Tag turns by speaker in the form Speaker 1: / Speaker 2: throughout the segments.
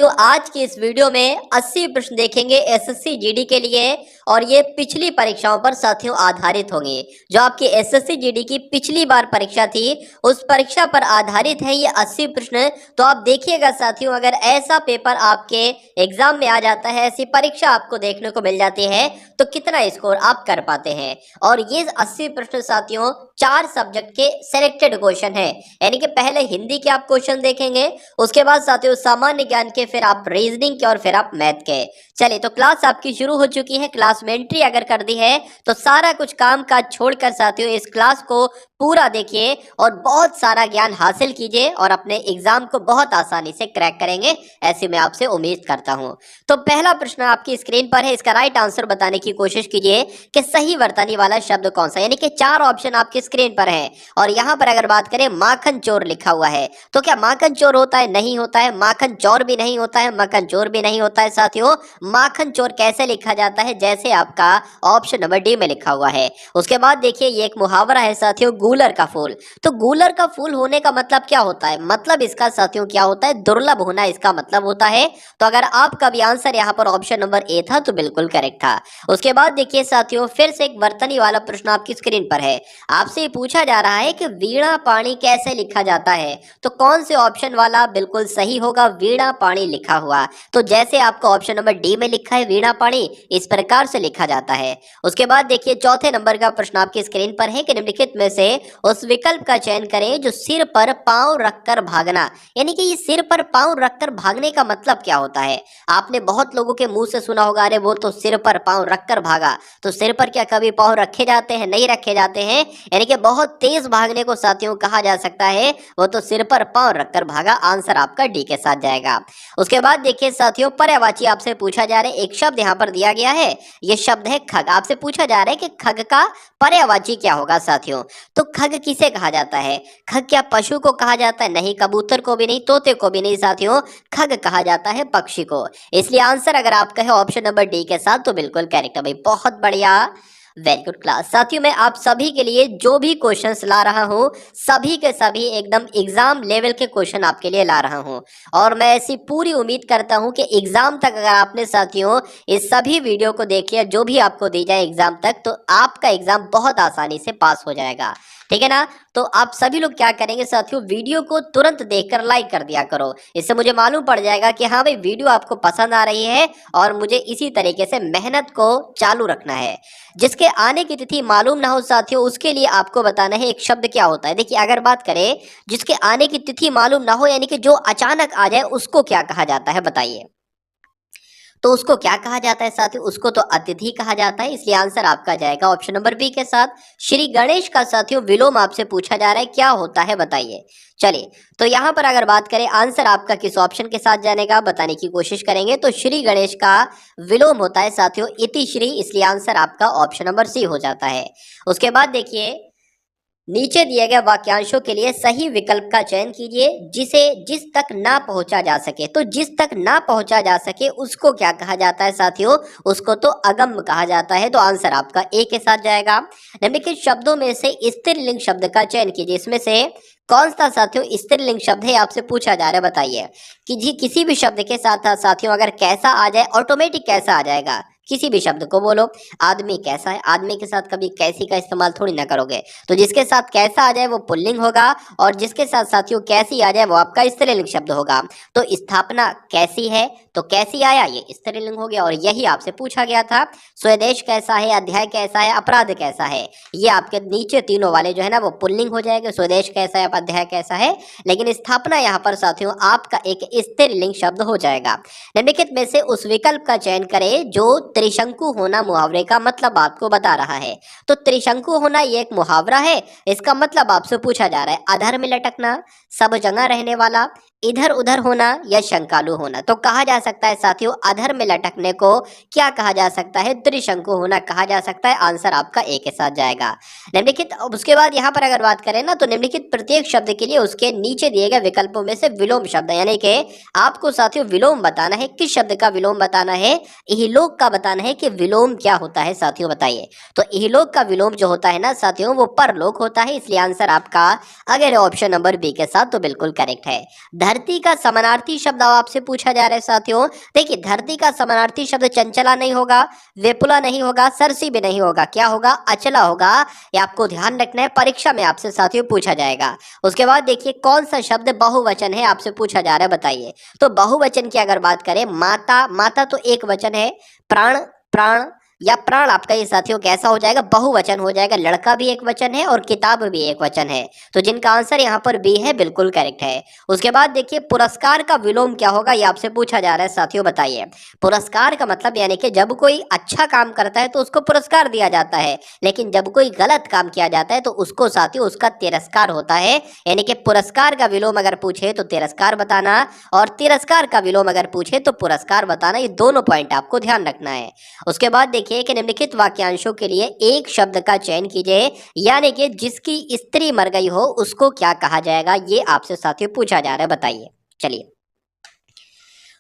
Speaker 1: साथियों आज की इस वीडियो में 80 प्रश्न देखेंगे एसएससी जीडी के लिए और ये पिछली परीक्षाओं पर साथियों आधारित होंगे। जो आपकी एसएससी जीडी की पिछली बार परीक्षा थी उस परीक्षा पर आधारित है ये 80 प्रश्न। तो आप देखिएगा साथियों, अगर ऐसा पेपर आपके एग्जाम में आ जाता है, ऐसी परीक्षा आपको देखने को मिल जाती है तो कितना स्कोर आप कर पाते हैं। और ये 80 प्रश्न साथियों 4 सब्जेक्ट के सिलेक्टेड क्वेश्चन है, यानी कि पहले हिंदी के आप क्वेश्चन देखेंगे, उसके बाद साथियों सामान्य ज्ञान के, फिर आप रीजनिंग के और फिर आप मैथ के। चलिए तो क्लास आपकी शुरू हो चुकी है। क्लास में एंट्री अगर कर दी है तो सारा कुछ काम काज छोड़कर साथियों इस क्लास को पूरा देखिए और बहुत सारा ज्ञान हासिल कीजिए और अपने एग्जाम को बहुत आसानी से क्रैक करेंगे, ऐसी मैं आपसे उम्मीद करता हूं। तो पहला प्रश्न आपकी स्क्रीन पर है, इसका राइट आंसर बताने की कोशिश कीजिए कि सही वर्तनी वाला शब्द कौन सा, यानी कि 4 ऑप्शन आपकी स्क्रीन पर है। और यहां पर अगर बात करें माखन चोर लिखा हुआ है, तो क्या माखन चोर होता है? नहीं होता है। माखन चोर भी नहीं होता है, मक्खन चोर भी नहीं होता है साथियों। माखन चोर कैसे लिखा जाता है? जैसे आपका ऑप्शन नंबर डी में लिखा हुआ है। उसके बाद देखिए ये एक मुहावरा है साथियों, गूलर का फूल। तो गूलर का फूल होने का मतलब क्या होता है? मतलब इसका साथियों क्या होता है? दुर्लभ होना इसका मतलब होता है। तो अगर आपका भी आंसर यहाँ पर ऑप्शन नंबर ए था तो बिल्कुल करेक्ट था। उसके बाद देखिए साथियों फिर से एक वर्तनी वाला प्रश्न आपकी स्क्रीन पर है। आपसे पूछा जा रहा है कि वीणा पाणी कैसे लिखा जाता है, तो कौन से ऑप्शन वाला बिल्कुल सही होगा? वीणा पाणी लिखा हुआ। तो जैसे आपको ऑप्शन नंबर डी में लिखा है वीणा पाणी, इस प्रकार से लिखा जाता है। उसके बाद देखिए चौथे नंबर का प्रश्न आपकी स्क्रीन पर है कि निम्नलिखित में से उस विकल्प का चयन करें जो सिर पर पांव रखकर भागना, यानी कि ये सिर पर पांव रखकर भागने का मतलब क्या होता है? आपने बहुत लोगों के मुंह से सुना होगा, अरे वो तो सिर पर पांव रखकर भागा। तो सिर पर क्या कभी पांव रखे जाते हैं? नहीं रखे जाते हैं, यानी कि बहुत तेज भागने को साथियों कहा जा सकता है वो तो सिर पर पांव रखकर भागा। आंसर आपका डी के साथ जाएगा। उसके बाद देखिए साथियों पर्यायवाची आपसे पूछा जा रहा है, एक शब्द यहाँ पर दिया गया है, ये शब्द है खग। आपसे पूछा जा रहा है कि खग का पर्यायवाची क्या होगा साथियों। तो खग किसे कहा जाता है? खग क्या पशु को कहा जाता है? नहीं, कबूतर को भी नहीं, तोते को भी नहीं साथियों, खग कहा जाता है पक्षी को। इसलिए आंसर अगर आप कहे ऑप्शन नंबर डी के साथ तो बिल्कुल करेक्ट है भाई, बहुत बढ़िया, वेरी गुड क्लास। साथियों मैं आप सभी के लिए जो भी क्वेश्चंस ला रहा हूँ सभी के सभी एकदम एग्जाम लेवल के क्वेश्चन आपके लिए ला रहा हूँ और मैं ऐसी पूरी उम्मीद करता हूँ कि एग्जाम तक अगर आपने साथियों इस सभी वीडियो को देख लिया जो भी आपको दी जाए एग्जाम तक, तो आपका एग्जाम बहुत आसानी से पास हो जाएगा, ठीक है ना। तो आप सभी लोग क्या करेंगे साथियों, वीडियो को तुरंत देखकर लाइक कर दिया करो, इससे मुझे मालूम पड़ जाएगा कि हाँ भाई वीडियो आपको पसंद आ रही है और मुझे इसी तरीके से मेहनत को चालू रखना है। जिसके आने की तिथि मालूम ना हो साथियों उसके लिए आपको बताना है एक शब्द क्या होता है। देखिए अगर बात करें जिसके आने की तिथि मालूम ना हो, यानी कि जो अचानक आ जाए, उसको क्या कहा जाता है बताइए? तो उसको क्या कहा जाता है साथियों? उसको तो अतिथि कहा जाता है। इसलिए आंसर आपका जाएगा ऑप्शन नंबर बी के साथ। श्री गणेश का साथियों विलोम आपसे पूछा जा रहा है, क्या होता है बताइए? चलिए तो यहां पर अगर बात करें आंसर आपका किस ऑप्शन के साथ जाने का बताने की कोशिश करेंगे, तो श्री गणेश का विलोम होता है साथियों इति श्री, इसलिए आंसर आपका ऑप्शन नंबर सी हो जाता है। उसके बाद देखिए नीचे दिए गए वाक्यांशों के लिए सही विकल्प का चयन कीजिए जिसे जिस तक ना पहुंचा जा सके। तो जिस तक ना पहुंचा जा सके उसको क्या कहा जाता है साथियों? उसको तो अगम्य कहा जाता है। तो आंसर आपका ए के साथ जाएगा। निम्नलिखित शब्दों में से स्त्रीलिंग शब्द का चयन कीजिए, इसमें से कौन सा साथियों स्त्रीलिंग शब्द है आपसे पूछा जा रहा है बताइए। कि जी किसी भी शब्द के साथ साथियों अगर कैसा आ जाए ऑटोमेटिक कैसा आ जाएगा, किसी भी शब्द को बोलो। आदमी कैसा है, आदमी के साथ कभी कैसी का इस्तेमाल थोड़ी ना करोगे, तो जिसके साथ कैसा आ जाए वो पुल्लिंग होगा और जिसके साथ साथियों कैसी आ जाए वो आपका स्त्रीलिंग शब्द होगा। तो स्थापना कैसी है, तो कैसी आया ये स्त्रीलिंग हो गया और यही आपसे पूछा गया था। स्वदेश कैसा है, अध्याय कैसा है, अपराध कैसा है, ये आपके नीचे तीनों वाले जो है ना वो पुल्लिंग हो जाएगा। स्वदेश कैसा है, अध्याय कैसा है, लेकिन स्थापना यहाँ पर साथियों आपका एक स्त्रीलिंग शब्द हो जाएगा। निम्नलिखित में से उस विकल्प का चयन करें जो त्रिशंकु होना मुहावरे का मतलब आपको बता रहा है। तो त्रिशंकु होना ये एक मुहावरा है, इसका मतलब आपसे पूछा जा रहा है अधर में लटकना, सब जगह रहने वाला, इधर उधर होना या शंकालु होना। तो कहा जा सकता है साथियों अधर में लटकने को क्या कहा जा सकता है? त्रिशंकु होना कहा जा सकता है। आंसर आपका ए के साथ जाएगा। निम्नलिखित उसके बाद यहाँ पर अगर बात करें ना तो निम्नलिखित प्रत्येक शब्द के लिए उसके नीचे दिए गए विकल्पों में से विलोम शब्द, यानी कि आपको साथियों विलोम बताना है। किस शब्द का विलोम बताना है? इहलोक का बताना है कि विलोम क्या होता है साथियों, बताइए। तो इहलोक का विलोम जो होता है ना साथियों, वो परलोक होता है, इसलिए आंसर आपका अगर है ऑप्शन नंबर बी के साथ तो बिल्कुल करेक्ट है। धरती का समानार्थी शब्द अब आपसे पूछा जा रहा है साथियों। देखिए, धरती का समानार्थी शब्द चंचला नहीं होगा, वेपुला नहीं होगा, सरसी भी नहीं होगा, क्या होगा? अचला होगा। ये आपको ध्यान रखना है, परीक्षा में आपसे साथियों पूछा जाएगा। उसके बाद देखिए, कौन सा शब्द बहुवचन है आपसे पूछा जा रहा है, बताइए। तो बहुवचन की अगर बात करें, माता, माता तो एक वचन है, प्राण, प्राण या प्राण आपका ये साथियों कैसा हो जाएगा? बहुवचन हो जाएगा। लड़का भी एक वचन है और किताब भी एक वचन है, तो जिनका आंसर यहाँ पर बी है बिल्कुल करेक्ट है। उसके बाद देखिए, पुरस्कार का विलोम क्या होगा, ये आपसे पूछा जा रहा है साथियों, बताइए। पुरस्कार का मतलब यानी कि जब कोई अच्छा काम करता है तो उसको पुरस्कार दिया जाता है, लेकिन जब कोई गलत काम किया जाता है तो उसको साथियों उसका तिरस्कार होता है। यानी कि पुरस्कार का विलोम अगर पूछे तो तिरस्कार बताना, और तिरस्कार का विलोम अगर पूछे तो पुरस्कार बताना, ये दोनों पॉइंट आपको ध्यान रखना है। उसके बाद देखिए कि निम्नलिखित वाक्यांशों के लिए एक शब्द का चयन कीजिए, यानी कि जिसकी स्त्री मर गई हो उसको क्या कहा जाएगा, ये आपसे साथियों पूछा जा रहा है, बताइए। चलिए,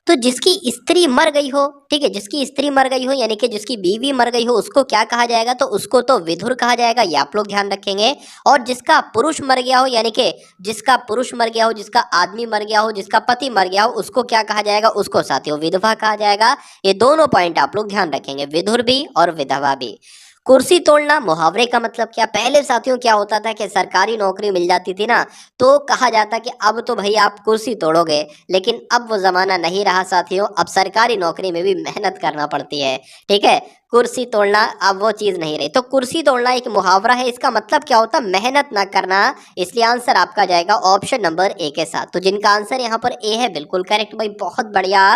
Speaker 1: तो जिसकी स्त्री मर गई हो, ठीक है, जिसकी स्त्री मर गई हो यानी कि जिसकी बीवी मर गई हो उसको क्या कहा जाएगा? तो उसको तो विधुर कहा जाएगा, ये आप लोग ध्यान रखेंगे। और जिसका पुरुष मर गया हो, यानी कि जिसका पुरुष मर गया हो, जिसका आदमी मर गया हो, जिसका पति मर गया हो, उसको क्या कहा जाएगा? उसको साथियों विधवा कहा जाएगा। ये दोनों पॉइंट आप लोग ध्यान रखेंगे, विधुर भी और विधवा भी। कुर्सी तोड़ना, मुहावरे का मतलब क्या? पहले साथियों क्या होता था कि सरकारी नौकरी मिल जाती थी ना, तो कहा जाता कि अब तो भाई आप कुर्सी तोड़ोगे, लेकिन अब वो जमाना नहीं रहा साथियों, अब सरकारी नौकरी में भी मेहनत करना पड़ती है, ठीक है। कुर्सी तोड़ना अब वो चीज नहीं रही। तो कुर्सी तोड़ना एक मुहावरा है, इसका मतलब क्या होता? मेहनत ना करना, इसलिए आंसर आपका जाएगा ऑप्शन नंबर ए के साथ। तो जिनका आंसर यहाँ पर ए है बिल्कुल करेक्ट भाई, बहुत बढ़िया,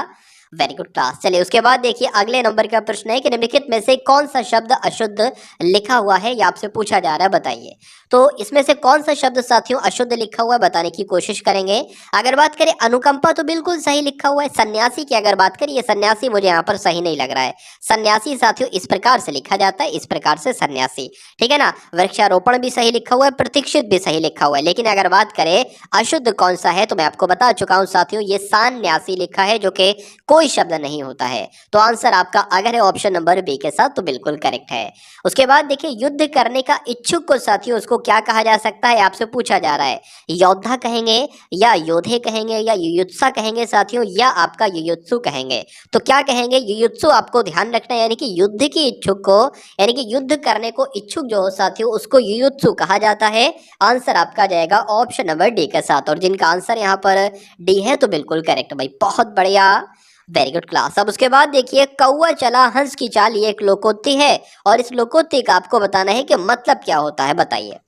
Speaker 1: वेरी गुड क्लास। चलिए, उसके बाद देखिए अगले नंबर का प्रश्न है कि निम्नलिखित में से कौन सा शब्द अशुद्ध लिखा हुआ है, ये आपसे पूछा जा रहा है, बताइए। तो इसमें से कौन सा शब्द साथियों अशुद्ध लिखा हुआ है, बताने की कोशिश करेंगे। अगर बात करें अनुकंपा तो बिल्कुल सही लिखा हुआ है। सन्यासी की अगर बात करें, ये सन्यासी मुझे यहाँ पर सही नहीं लग रहा है। सन्यासी साथियों इस प्रकार से लिखा जाता है, इस प्रकार से सन्यासी, ठीक है ना। वृक्षारोपण भी सही लिखा हुआ है, प्रतीक्षित भी सही लिखा हुआ है। लेकिन अगर बात करें अशुद्ध कौन सा है, तो मैं आपको बता चुका हूँ साथियों, ये सान्यासी लिखा है, जो कि कोई शब्द नहीं होता है। तो आंसर आपका अगर है ऑप्शन नंबर बी के साथ तो बिल्कुल करेक्ट है। उसके बाद देखिए, युद्ध करने का इच्छुक को साथियों उसको क्या कहा जा सकता है, आपसे पूछा जा रहा है। योद्धा कहेंगे या योधे कहेंगे या युयुत्सा कहेंगे साथियों, या आपका युयुत्सु कहेंगे? तो क्या कहेंगे? युयुत्सु आपको ध्यान रखना है, यानी कि युद्ध की इच्छुक को, यानी कि युद्ध करने को इच्छुक जो हो साथियों उसको युयुत्सु कहा जाता है। आंसर आपका जाएगा ऑप्शन नंबर डी के साथ, और जिनका आंसर यहाँ पर डी है तो बिल्कुल करेक्ट भाई, बहुत बढ़िया, वेरी गुड क्लास। अब उसके बाद देखिए, कौवा चला हंस की चाल, ये एक लोकोक्ति है, और इस लोकोक्ति का आपको बताना है कि मतलब क्या होता है, बताइए।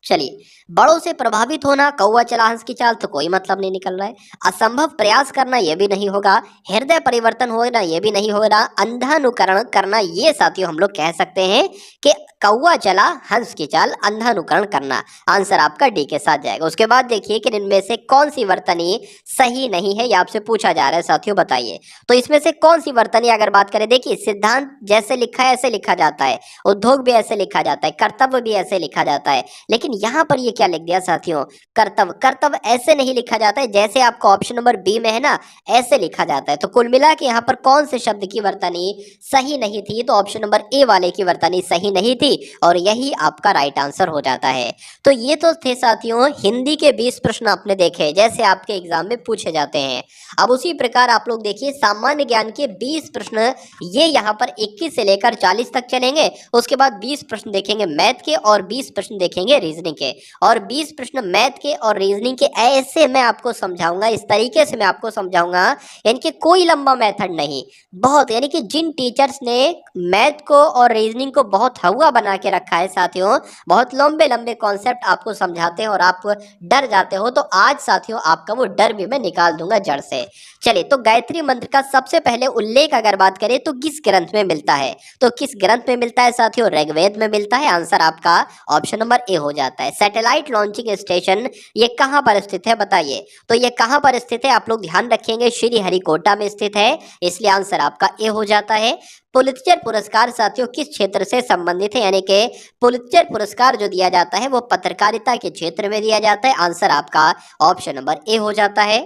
Speaker 1: चलिए, बड़ों से प्रभावित होना, कौवा चला हंस की चाल, तो कोई मतलब नहीं निकल रहा है। असंभव प्रयास करना, ये भी नहीं होगा। हृदय परिवर्तन होना, ये भी नहीं हो रहा। अंधानुकरण करना, ये साथियों हम लोग कह सकते हैं कि कौवा चला हंस की चाल, अंधानुकरण करना। आंसर आपका डी के साथ जाएगा। उसके बाद देखिए कि इनमें से कौन सी वर्तनी सही नहीं है, ये आपसे पूछा जा रहा है साथियों, बताइए। तो इसमें से कौन सी वर्तनी अगर बात करें, देखिए सिद्धांत जैसे लिखा है ऐसे लिखा जाता है, उद्योग भी ऐसे लिखा जाता है, कर्तव्य भी ऐसे लिखा जाता है, लेकिन यहाँ पर ये क्या लिख दिया साथियों? कर्तव्य। कर्तव्य ऐसे नहीं लिखा जाता है जैसे आपको ऑप्शन नंबर बी में है ना, ऐसे लिखा जाता है। तो कुल मिला के यहाँ पर कौन से शब्द की वर्तनी सही नहीं थी? तो ऑप्शन नंबर ए वाले की वर्तनी सही नहीं थी, और यही आपका राइट आंसर हो जाता है। तो ये तो थे साथियों हिंदी के 20 प्रश्न आपने देखे, जैसे आपके एग्जाम में पूछे जाते हैं। अब उसी प्रकार आप लोग देखिए सामान्य ज्ञान के 20 प्रश्न, ये यहाँ पर 21 से लेकर 40 तक चलेंगे। उसके बाद 20 प्रश्न देखेंगे मैथ के, और 20 प्रश्न देखेंगे रीजनिंग के, और 20 प्रश्न मैथ के और रीजनिंग के ऐसे मैं आपको समझाऊंगा, इस तरीके से मैं आपको समझाऊंगा, यानी कि कोई लंबा मेथड नहीं, बहुत, यानी कि जिन टीचर्स ने मैथ को और रीजनिंग को बहुत हवा बना के रखा है साथियों, बहुत लंबे लंबे कॉन्सेप्ट आपको समझाते हैं और आप डर जाते हो, तो आज साथियों आपका वो डर भी मैं निकाल दूंगा जड़ से। चलिए, तो गायत्री मंत्र का सबसे पहले उल्लेख अगर बात करें तो किस ग्रंथ में मिलता है? तो किस ग्रंथ में मिलता है साथियों? ऋग्वेद में मिलता है। आंसर आपका ऑप्शन नंबर ए हो जाता है। सैटेलाइट लॉन्चिंग स्टेशन ये कहाँ पर स्थित है, बताइए। तो ये कहाँ पर स्थित है, आप लोग ध्यान रखेंगे, श्रीहरिकोटा में स्थित है, इसलिए आंसर आपका ए हो जाता है। पुलित्जर पुरस्कार साथियों किस क्षेत्र से संबंधित है, यानी कि पुलित्जर पुरस्कार जो दिया जाता है वो पत्रकारिता के क्षेत्र में दिया जाता है। आंसर आपका ऑप्शन नंबर ए हो जाता है।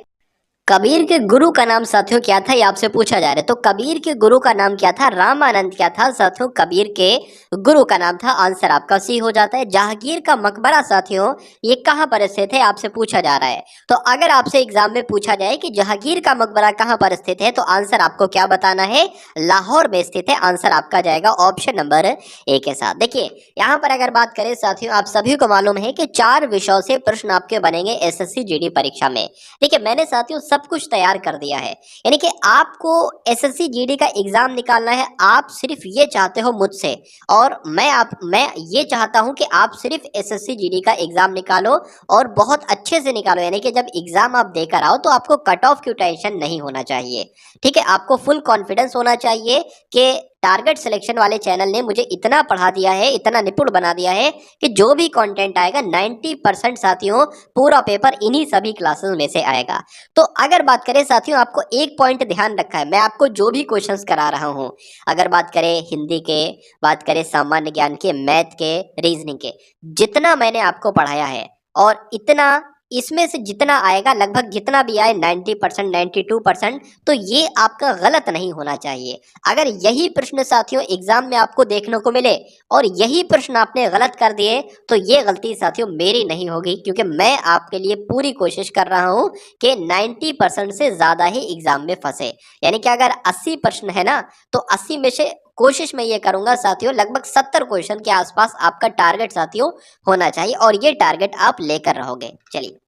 Speaker 1: कबीर के गुरु का नाम साथियों क्या था, ये आपसे पूछा जा रहा है। तो कबीर के गुरु का नाम क्या था? रामानंद क्या था साथियों? कबीर के गुरु का नाम था। आंसर आपका सी हो जाता है। जहांगीर का मकबरा साथियों ये कहाँ पर स्थित है, आपसे पूछा जा रहा है। तो अगर आपसे एग्जाम में पूछा जाए कि जहांगीर का मकबरा कहाँ पर स्थित है, तो आंसर आपको क्या बताना है? लाहौर में स्थित है। आंसर आपका जाएगा ऑप्शन नंबर ए के साथ। देखिए यहाँ पर अगर बात करें साथियों, आप सभी को मालूम है कि 4 विषयों से प्रश्न आपके बनेंगे एसएससी जीडी परीक्षा में। देखिए मैंने साथियों सब कुछ तैयार कर दिया है, यानी कि आपको एसएससी जीडी का एग्जाम निकालना है। आप सिर्फ ये चाहते हो मुझसे, और मैं ये चाहता हूं कि आप सिर्फ एसएससी जीडी का एग्जाम निकालो और बहुत अच्छे से निकालो, यानी कि जब एग्जाम आप देकर आओ तो आपको कट ऑफ की टेंशन नहीं होना चाहिए। ठीक है, आपको फुल कॉन्फिडेंस होना चाहिए कि टारगेट सिलेक्शन वाले चैनल ने मुझे इतना पढ़ा दिया है, इतना निपुण बना दिया है कि जो भी कंटेंट आएगा 90% साथियों पूरा पेपर इन्हीं सभी क्लासेस में से आएगा। तो अगर बात करें साथियों, आपको एक पॉइंट ध्यान रखा है, मैं आपको जो भी क्वेश्चंस करा रहा हूं, अगर बात करें हिंदी के, बात करें सामान्य ज्ञान के, मैथ के, रीजनिंग के, जितना मैंने आपको पढ़ाया है और इतना इसमें से जितना आएगा, लगभग जितना भी आए 90%, 92%, तो ये आपका गलत नहीं होना चाहिए। अगर यही प्रश्न साथियों एग्जाम में आपको देखने को मिले और यही प्रश्न आपने गलत कर दिए, तो ये गलती साथियों मेरी नहीं होगी, क्योंकि मैं आपके लिए पूरी कोशिश कर रहा हूं कि 90% से ज्यादा ही एग्जाम में फंसे। यानी कि अगर 80 प्रश्न है ना, तो 80 में से कोशिश मैं ये करूंगा साथियों लगभग 70 क्वेश्चन के आसपास आपका टारगेट साथियों होना चाहिए, और ये टारगेट आप लेकर रहोगे। चलिए,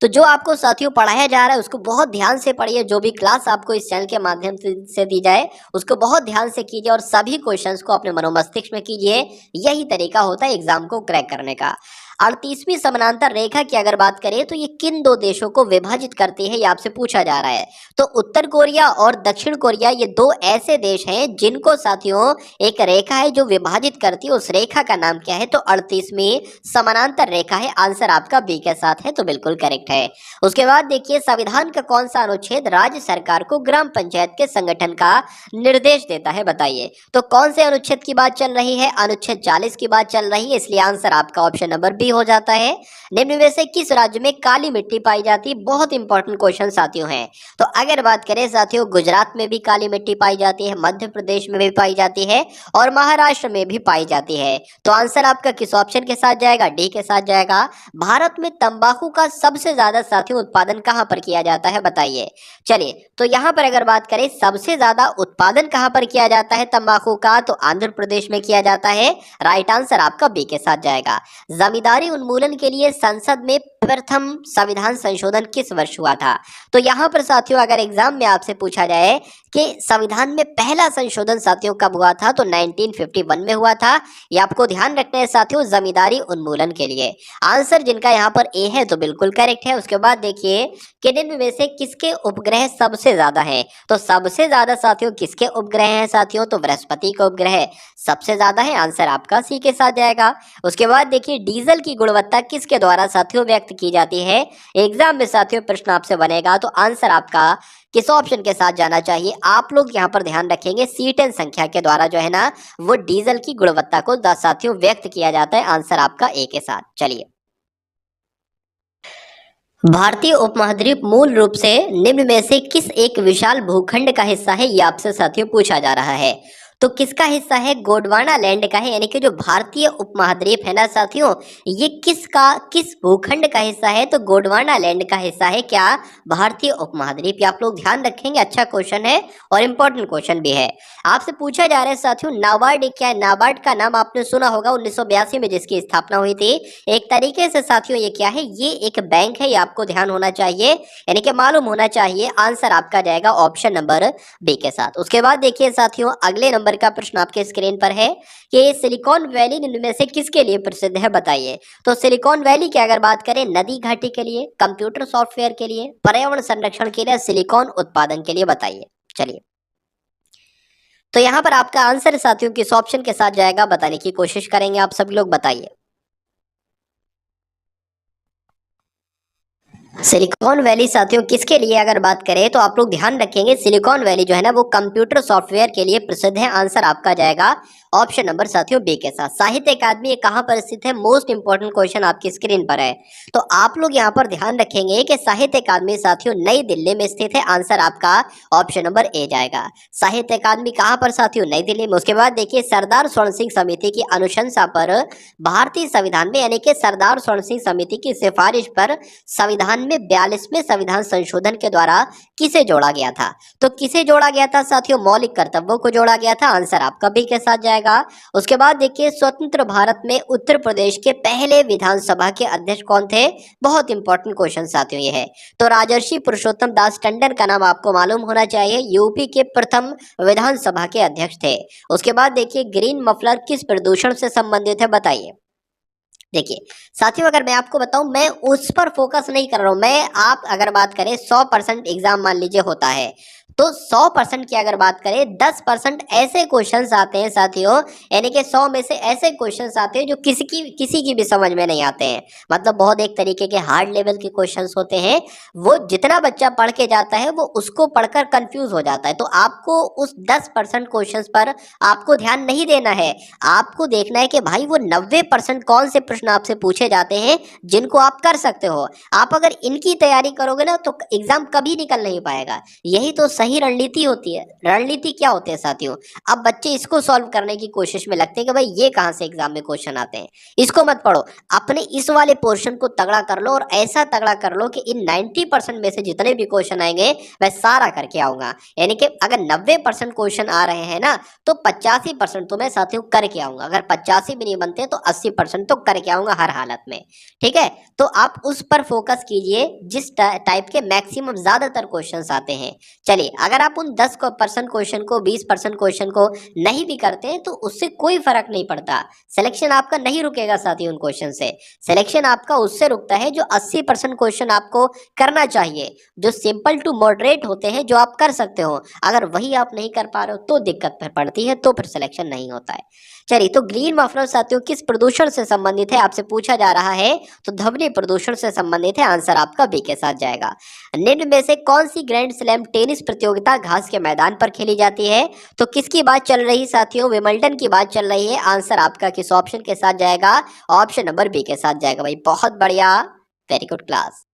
Speaker 1: तो जो आपको साथियों पढ़ाया जा रहा है उसको बहुत ध्यान से पढ़िए। जो भी क्लास आपको इस चैनल के माध्यम से दी जाए उसको बहुत ध्यान से कीजिए और सभी क्वेश्चंस को अपने मनोमस्तिष्क में कीजिए। यही तरीका होता है एग्जाम को क्रैक करने का। 38वीं समानांतर रेखा की अगर बात करें तो ये किन दो देशों को विभाजित करती है, ये आपसे पूछा जा रहा है। तो उत्तर कोरिया और दक्षिण कोरिया ये दो ऐसे देश हैं जिनको साथियों एक रेखा है जो विभाजित करती है। उस रेखा का नाम क्या है? तो 38वीं समानांतर रेखा है। आंसर आपका बी के साथ है, तो बिल्कुल करेक्ट है। उसके बाद देखिए, संविधान का कौन सा अनुच्छेद राज्य सरकार को ग्राम पंचायत के संगठन का निर्देश देता है, बताइए। तो कौन से अनुच्छेद की बात चल रही है? अनुच्छेद 40 की बात चल रही है, इसलिए आंसर आपका ऑप्शन नंबर बी हो जाता है। निम्न में से किस राज्य में काली मिट्टी पाई जाती है? बहुत इंपॉर्टेंट क्वेश्चन साथियों है। तो अगर बात करें साथियों, गुजरात में भी काली मिट्टी पाई जाती है, मध्य प्रदेश में भी पाई जाती है और महाराष्ट्र में भी पाई जाती है। तो आंसर आपका किस ऑप्शन के साथ जाएगा? डी के साथ जाएगा। भारत में तंबाकू का सबसे ज्यादा साथियों उत्पादन कहां पर किया जाता है, बताइए। चलिए, तो यहां पर अगर बात करें सबसे ज्यादा उत्पादन कहां पर किया जाता है तंबाकू का, तो आंध्र प्रदेश में किया जाता है। राइट आंसर आपका बी के साथ जाएगा। जमींदारी उन्मूलन के लिए संसद में प्रथम संविधान संशोधन किस वर्ष हुआ था? तो यहां पर साथियों अगर एग्जाम में आपसे पूछा जाए कि संविधान में पहला संशोधन साथियों कब हुआ था, तो 1951 में हुआ था। ये आपको ध्यान रखना है साथियों, जमींदारी उन्मूलन के लिए। आंसर जिनका यहाँ पर ए है तो बिल्कुल करेक्ट है। उसके बाद देखिए कि निम्न में से किसके उपग्रह सबसे ज्यादा है? तो सबसे ज्यादा साथियों किसके उपग्रह हैं साथियों? तो बृहस्पति का उपग्रह सबसे ज्यादा है। आंसर आपका सी के साथ जाएगा। उसके बाद देखिए, डीजल की गुणवत्ता किसके द्वारा साथियों व्यक्त की जाती है? एग्जाम में साथियों प्रश्न आपसे बनेगा, तो आंसर आपका किस ऑप्शन के साथ जाना चाहिए? आप लोग यहाँ पर ध्यान रखेंगे, C10 संख्या के द्वारा जो है ना वो डीजल की गुणवत्ता को साथियों व्यक्त किया जाता है। आंसर आपका ए के साथ। चलिए, भारतीय उपमहाद्वीप मूल रूप से निम्न में से किस एक विशाल भूखंड का हिस्सा है? ये आपसे साथियों पूछा जा रहा है। तो किसका हिस्सा है? गोंडवाना लैंड का है, यानी कि जो भारतीय उपमहाद्वीप है ना साथियों, ये किस भूखंड का हिस्सा है? तो गोंडवाना लैंड का हिस्सा है क्या? भारतीय उपमहाद्वीप। ये आप लोग ध्यान रखेंगे, अच्छा क्वेश्चन है और इंपॉर्टेंट क्वेश्चन भी है। आपसे पूछा जा रहा है साथियों, नाबार्ड क्या है? नाबार्ड का नाम आपने सुना होगा, 1982 में जिसकी स्थापना हुई थी। एक तरीके से साथियों ये क्या है? ये एक बैंक है, ये आपको ध्यान होना चाहिए, यानी कि मालूम होना चाहिए। आंसर आपका जाएगा ऑप्शन नंबर बी के साथ। उसके बाद देखिए साथियों, अगले नंबर का प्रश्न आपके स्क्रीन पर है कि सिलिकॉन वैली निम्न में से किसके लिए प्रसिद्ध है, बताइए। तो सिलिकॉन वैली की अगर बात करें, नदी घाटी के लिए, कंप्यूटर सॉफ्टवेयर के लिए, पर्यावरण संरक्षण के लिए, सिलिकॉन उत्पादन के लिए, बताइए। चलिए, तो यहां पर आपका आंसर साथियों किस ऑप्शन के साथ जाएगा बताने की कोशिश करेंगे आप सभी लोग, बताइए। सिलिकॉन वैली साथियों किसके लिए अगर बात करें तो आप लोग ध्यान रखेंगे, सिलिकॉन वैली जो है ना वो कंप्यूटर सॉफ्टवेयर के लिए प्रसिद्ध है। आंसर आपका जाएगा ऑप्शन नंबर साथियों बी के साथ। साहित्य अकादमी ये कहाँ पर स्थित है? मोस्ट इंपॉर्टेंट क्वेश्चन आपकी स्क्रीन पर है, तो आप लोग यहाँ पर ध्यान रखेंगे कि साहित्य अकादमी साथियों नई दिल्ली में स्थित है। आंसर आपका ऑप्शन नंबर ए जाएगा। साहित्य अकादमी कहाँ पर साथियों? नई दिल्ली में। उसके बाद देखिए सरदार स्वर्ण सिंह समिति की अनुशंसा पर भारतीय संविधान में, यानी कि सरदार स्वर्ण सिंह समिति की सिफारिश पर संविधान में 42वें संविधान संशोधन के द्वारा किसे जोड़ा गया था? तो किसे जोड़ा गया था साथियों? मौलिक कर्तव्यों को जोड़ा गया था। आंसर आपका बी के साथ जाएगा। उसके बाद देखिए स्वतंत्र भारत में उत्तर प्रदेश के पहले विधानसभा के अध्यक्ष कौन थे? बहुत इंपॉर्टेंट क्वेश्चन साथियों ये है। तो राजर्षि पुरुषोत्तम दास टंडन का नाम आपको मालूम होना चाहिए, यूपी के प्रथम विधानसभा के अध्यक्ष थे। उसके बाद देखिए ग्रीन मफलर किस प्रदूषण से संबंधित है? बताइए। देखिए साथियों अगर मैं आपको बताऊं, मैं उस पर फोकस नहीं कर रहा हूं। मैं आप अगर बात करें 100% एग्जाम मान लीजिए होता है, तो 100% की अगर बात करें 10% ऐसे क्वेश्चंस आते हैं साथियों, यानी कि 100 में से ऐसे क्वेश्चंस आते हैं जो किसी की भी समझ में नहीं आते हैं। मतलब बहुत एक तरीके के हार्ड लेवल के क्वेश्चंस होते हैं, वो जितना बच्चा पढ़ के जाता है वो उसको पढ़कर कंफ्यूज हो जाता है। तो आपको उस 10% क्वेश्चंस पर आपको ध्यान नहीं देना है। आपको देखना है कि भाई वो 90% कौन से प्रश्न आपसे पूछे जाते हैं जिनको आप कर सकते हो। आप अगर इनकी तैयारी करोगे ना तो एग्जाम कभी निकल नहीं पाएगा। यही तो सही रणनीति होती है। रणनीति क्या होती है साथियों? अब बच्चे इसको सॉल्व करने की कोशिश में लगते हैं कि भाई ये कहाँ से एग्जाम में क्वेश्चन आते हैं, इसको मत पढ़ो। अपने इस वाले पोर्शन को तगड़ा कर लो और ऐसा तगड़ा कर लो कि इन 90% में से जितने भी क्वेश्चन आएंगे मैं सारा करके आऊंगा। यानी कि अगर 90% क्वेश्चन आ रहे हैं ना तो 85% तो मैं साथियों करके आऊंगा। अगर 85 भी नहीं बनते तो 80% तो करके आऊंगा हर हालत में। ठीक है, तो आप उस पर फोकस कीजिए जिस टाइप के मैक्सिमम ज्यादातर क्वेश्चंस आते हैं। चलिए अगर आप उन 10% क्वेश्चन को, 20% क्वेश्चन को नहीं भी करते हैं तो उससे कोई फर्क नहीं पड़ता। सिलेक्शन आपका नहीं रुकेगा साथियों उन क्वेश्चन से। सिलेक्शन आपका उससे रुकता है जो 80% क्वेश्चन आपको करना चाहिए, जो सिंपल टू मॉडरेट होते हैं, जो आप कर सकते हो। अगर वही आप नहीं कर पा रहे हो तो दिक्कत पड़ती है, तो फिर सिलेक्शन नहीं होता है। चलिए तो ग्रीन मफलर साथियों किस प्रदूषण से संबंधित है आपसे पूछा जा रहा है, तो ध्वनि प्रदूषण से संबंधित है। आंसर आपका बी के साथ जाएगा। निम्न में से कौन सी ग्रैंड स्लैम टेनिस प्रतियोगिता घास के मैदान पर खेली जाती है? तो किसकी बात चल रही साथियों? विंबलडन की बात चल रही है। आंसर आपका किस ऑप्शन के साथ जाएगा? ऑप्शन नंबर बी के साथ जाएगा। भाई बहुत बढ़िया, वेरी गुड क्लास।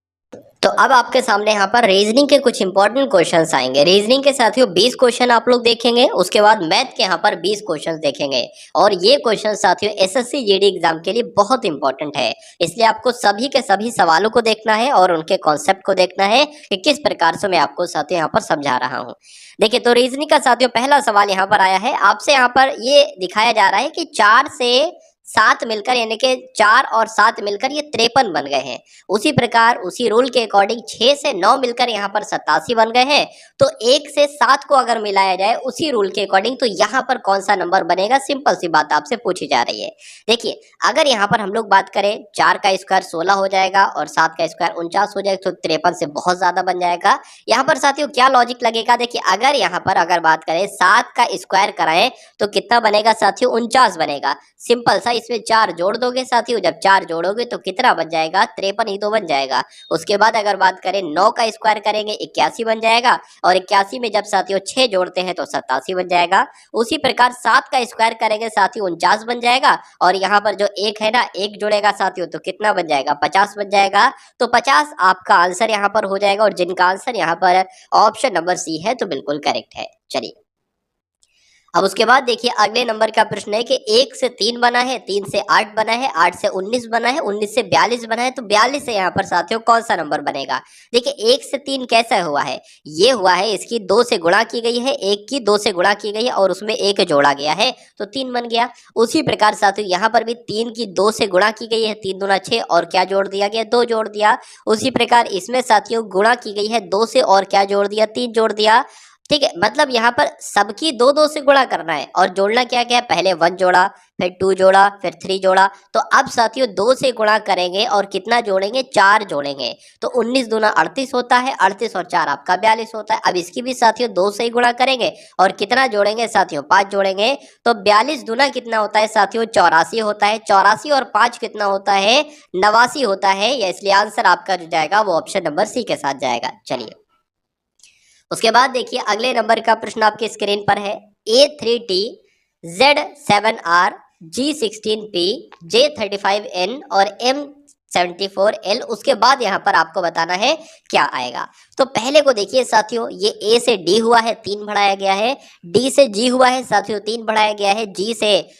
Speaker 1: तो अब आपके सामने यहाँ पर रीजनिंग के कुछ इंपॉर्टेंट क्वेश्चंस आएंगे। रीजनिंग के साथियों 20 क्वेश्चन आप लोग देखेंगे, उसके बाद मैथ के यहाँ पर 20 क्वेश्चंस देखेंगे। और ये क्वेश्चन साथियों एसएससी जीडी एग्जाम के लिए बहुत इंपॉर्टेंट है, इसलिए आपको सभी के सभी सवालों को देखना है और उनके कॉन्सेप्ट को देखना है कि किस प्रकार से मैं आपको साथियों यहाँ पर समझा रहा हूँ। देखिए तो रीजनिंग का साथियों पहला सवाल यहाँ पर आया है। आपसे यहाँ पर ये दिखाया जा रहा है कि 4 से 7 मिलकर, यानी कि 4 और 7 मिलकर ये 53 बन गए हैं। उसी प्रकार उसी रूल के अकॉर्डिंग 6 से 9 मिलकर यहाँ पर 87 बन गए हैं। तो 1 से 7 को अगर मिलाया जाए उसी रूल के अकॉर्डिंग तो यहाँ पर कौन सा नंबर बनेगा? सिंपल सी बात आपसे पूछी जा रही है। देखिए अगर यहाँ पर हम लोग बात करें 4 का स्क्वायर 16 हो जाएगा और 7 का स्क्वायर 49 हो जाएगा, तो 53 से बहुत ज्यादा बन जाएगा। यहाँ पर साथियों क्या लॉजिक लगेगा? देखिए अगर यहाँ पर अगर बात करें 7 का स्क्वायर कराएं तो कितना बनेगा साथियों? 49 बनेगा। सिंपल सा, इसमें 4 जोड़ दोगे साथियों, जब 4 जोड़ोगे तो कितना बन जाएगा? 53 ही तो बन जाएगा। उसके बाद अगर बात करें 9 का स्क्वायर करेंगे 81 बन जाएगा, और 81 में जब साथियों 6 जोड़ते हैं तो 87 बन जाएगा। उसी प्रकार 7 का स्क्वायर करेंगे साथियों 49 बन जाएगा, और यहाँ पर जो 1 है ना, 1 जुड़ेगा साथियों तो कितना बन जाएगा? 50 बन जाएगा। तो 50 आपका आंसर यहाँ पर हो जाएगा, और जिनका आंसर यहाँ पर ऑप्शन नंबर सी है तो बिल्कुल करेक्ट है। चलिए अब उसके बाद देखिए अगले नंबर का प्रश्न है कि 1 से 3 बना है, 3 से 8 बना है, 8 से 19 बना है, 19 से 42 बना है, तो 42 से यहाँ पर साथियों कौन सा नंबर बनेगा? देखिए 1 से 3 कैसा हुआ है? ये हुआ है इसकी 2 से गुणा की गई है, 1 की 2 से गुणा की गई है और उसमें 1 जोड़ा गया है तो 3 बन गया। उसी प्रकार साथियों यहाँ पर भी 3 की 2 से गुणा की गई है, 3 दूना 6 और क्या जोड़ दिया गया? 2 जोड़ दिया। उसी प्रकार इसमें साथियों गुणा की गई है 2 से और क्या जोड़ दिया? 3 जोड़ दिया। ठीक है, मतलब यहाँ पर सबकी दो दो से गुणा करना है और जोड़ना क्या क्या है, पहले 1 जोड़ा, फिर 2 जोड़ा, फिर 3 जोड़ा। तो अब साथियों 2 से गुणा करेंगे और कितना जोड़ेंगे, 4 जोड़ेंगे। तो 19 दूना 38 होता है, 38 और 4 आपका 42 होता है। अब इसकी भी साथियों 2 से ही गुणा करेंगे और कितना जोड़ेंगे साथियों, 5 जोड़ेंगे। तो 42 दूना कितना होता है साथियों, 84 होता है। 84 और 5 कितना होता है, 89 होता है। या इसलिए आंसर आपका जो जाएगा वो ऑप्शन नंबर सी के साथ जाएगा। चलिए उसके बाद देखिए अगले नंबर का प्रश्न आपके स्क्रीन पर है। A3T Z7R G16P J35N और M74L। उसके बाद यहाँ पर आपको बताना है क्या आएगा। तो पहले को देखिए साथियों, ये A से D हुआ है 3 बढ़ाया गया है, D से G हुआ है साथियों 3 बढ़ाया गया है, G से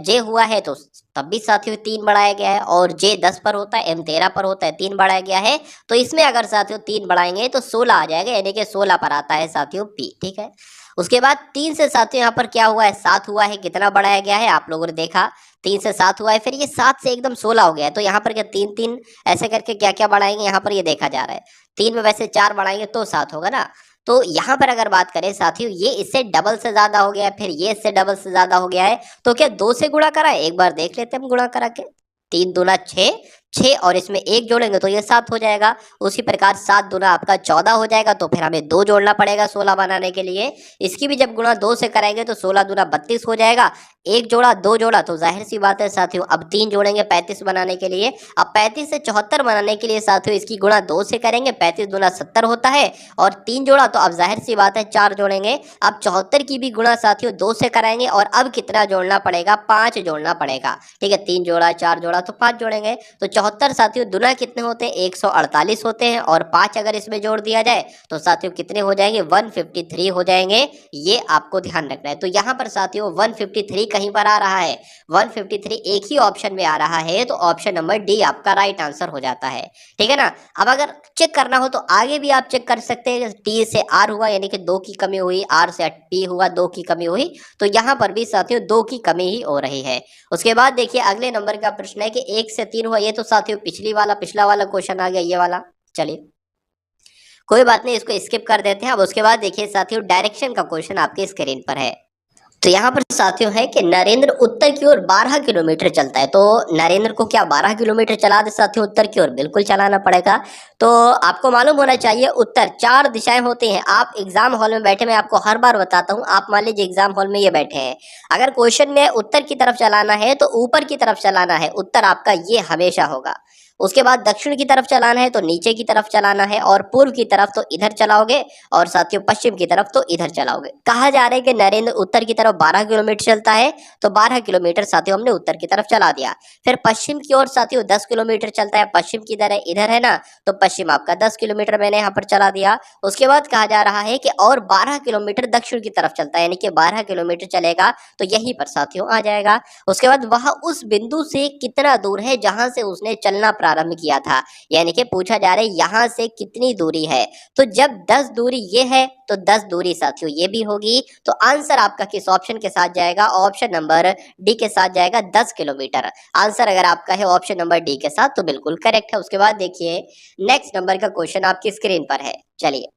Speaker 1: J हुआ है तो तब भी साथियों 3 बढ़ाया गया है, और J 10 पर होता है, M 13 पर होता है, 3 बढ़ाया गया है। तो इसमें अगर साथियों 3 बढ़ाएंगे तो 16 आ जाएगा, यानी कि 16 पर आता है साथियों P। ठीक है, उसके बाद 3 से साथियों यहाँ पर क्या हुआ है, 7 हुआ है। कितना बढ़ाया गया है आप लोगों ने देखा, 3 से 7 हुआ है, फिर ये 7 से एकदम 16 हो गया है। तो यहाँ पर क्या 3 3 ऐसे करके क्या क्या बढ़ाएंगे, यहाँ पर ये देखा जा रहा है 3 में वैसे 4 बढ़ाएंगे तो 7 होगा ना। तो यहाँ पर अगर बात करें साथियों, ये इससे डबल से ज्यादा हो गया है, फिर ये इससे डबल से ज्यादा हो गया है। तो क्या 2 से गुणा करा है, एक बार देख लेते हैं हम गुणा करा के। 3 दूना 6, 6 और इसमें 1 जोड़ेंगे तो ये 7 हो जाएगा। उसी प्रकार 7 दूना आपका 14 हो जाएगा। तो फिर हमें 2 जोड़ना पड़ेगा 16 बनाने के लिए। इसकी भी जब गुणा 2 से करेंगे तो 16 दूना 32 हो जाएगा। 1 जोड़ा 2 जोड़ा तो जाहिर सी बात है साथियों अब 3 जोड़ेंगे 35 बनाने के लिए। अब 35 से 74 बनाने के लिए साथियों इसकी गुणा 2 से करेंगे, 35 दूना 70 होता है, और 3 जोड़ा तो अब जाहिर सी बात है 4 जोड़ेंगे। अब 74 की भी गुणा साथियों 2 से कराएंगे, और अब कितना जोड़ना पड़ेगा, 5 जोड़ना पड़ेगा। ठीक है, 3 जोड़ा 4 जोड़ा तो 5 जोड़ेंगे। तो 74 साथियों दुना कितने होते हैं, 148 होते हैं, और 5 अगर इसमें जोड़ दिया जाए तो साथियों कितने हो जाएंगे, 153 हो जाएंगे। ये आपको ध्यान रखना है। तो यहाँ पर साथियों 153 कहीं पर आ रहा है, 153 एक ही ऑप्शन में आ रहा है, तो ऑप्शन नंबर डी आपका राइट आंसर हो जाता है। ठीक है ना। अब अगर चेक करना हो तो आगे भी आप चेक कर सकते हैं। टी से आर हुआ यानी कि 2 की कमी हुई, आर से टी हुआ 2 की कमी हुई, तो यहाँ पर भी साथियों 2 की कमी ही हो रही है। उसके बाद देखिए अगले नंबर का प्रश्न है कि 1 से 3 हुआ। ये तो साथियों पिछला वाला क्वेश्चन आ गया, ये वाला। चलिए कोई बात नहीं, इसको स्किप कर देते हैं। अब उसके बाद देखिए साथियों डायरेक्शन का क्वेश्चन आपके स्क्रीन पर है। तो यहाँ पर साथियों है कि नरेंद्र उत्तर की ओर 12 किलोमीटर चलता है। तो नरेंद्र को क्या 12 किलोमीटर चला दे साथियों उत्तर की ओर, बिल्कुल चलाना पड़ेगा। तो आपको मालूम होना चाहिए उत्तर 4 दिशाएं होती हैं। आप एग्जाम हॉल में बैठे, मैं आपको हर बार बताता हूँ, आप मान लीजिए एग्जाम हॉल में ये बैठे हैं, अगर क्वेश्चन में उत्तर की तरफ चलाना है तो ऊपर की तरफ चलाना है, उत्तर आपका ये हमेशा होगा। उसके बाद दक्षिण की तरफ चलाना है तो नीचे की तरफ चलाना है, और पूर्व की तरफ तो इधर चलाओगे, और साथियों पश्चिम की तरफ तो इधर चलाओगे। कहा जा रहा है कि नरेंद्र उत्तर की तरफ 12 किलोमीटर चलता है, तो 12 किलोमीटर साथियों हमने उत्तर की तरफ चला दिया। फिर पश्चिम की ओर साथियों 10 किलोमीटर चलता है, पश्चिम किधर है, इधर है ना, तो पश्चिम आपका 10 किलोमीटर मैंने यहाँ पर चला दिया। उसके बाद कहा जा रहा है कि और 12 किलोमीटर दक्षिण की तरफ चलता है, यानी कि 12 किलोमीटर चलेगा तो यहीं पर साथियों आ जाएगा। उसके बाद वह उस बिंदु से कितना दूर है जहां से उसने चलना प्रारंभ किया था, यानी कि पूछा जा रहा है यहां से कितनी दूरी है। तो जब 10 दूरी ये है तो 10 दूरी साथियों ये भी होगी। तो आंसर आपका किस ऑप्शन के साथ जाएगा, ऑप्शन नंबर डी के साथ जाएगा, 10 किलोमीटर। आंसर अगर आपका है ऑप्शन नंबर डी के साथ तो बिल्कुल करेक्ट है। उसके बाद देखिए नेक्स्ट नंबर का क्वेश्चन आपकी स्क्रीन पर है। चलिए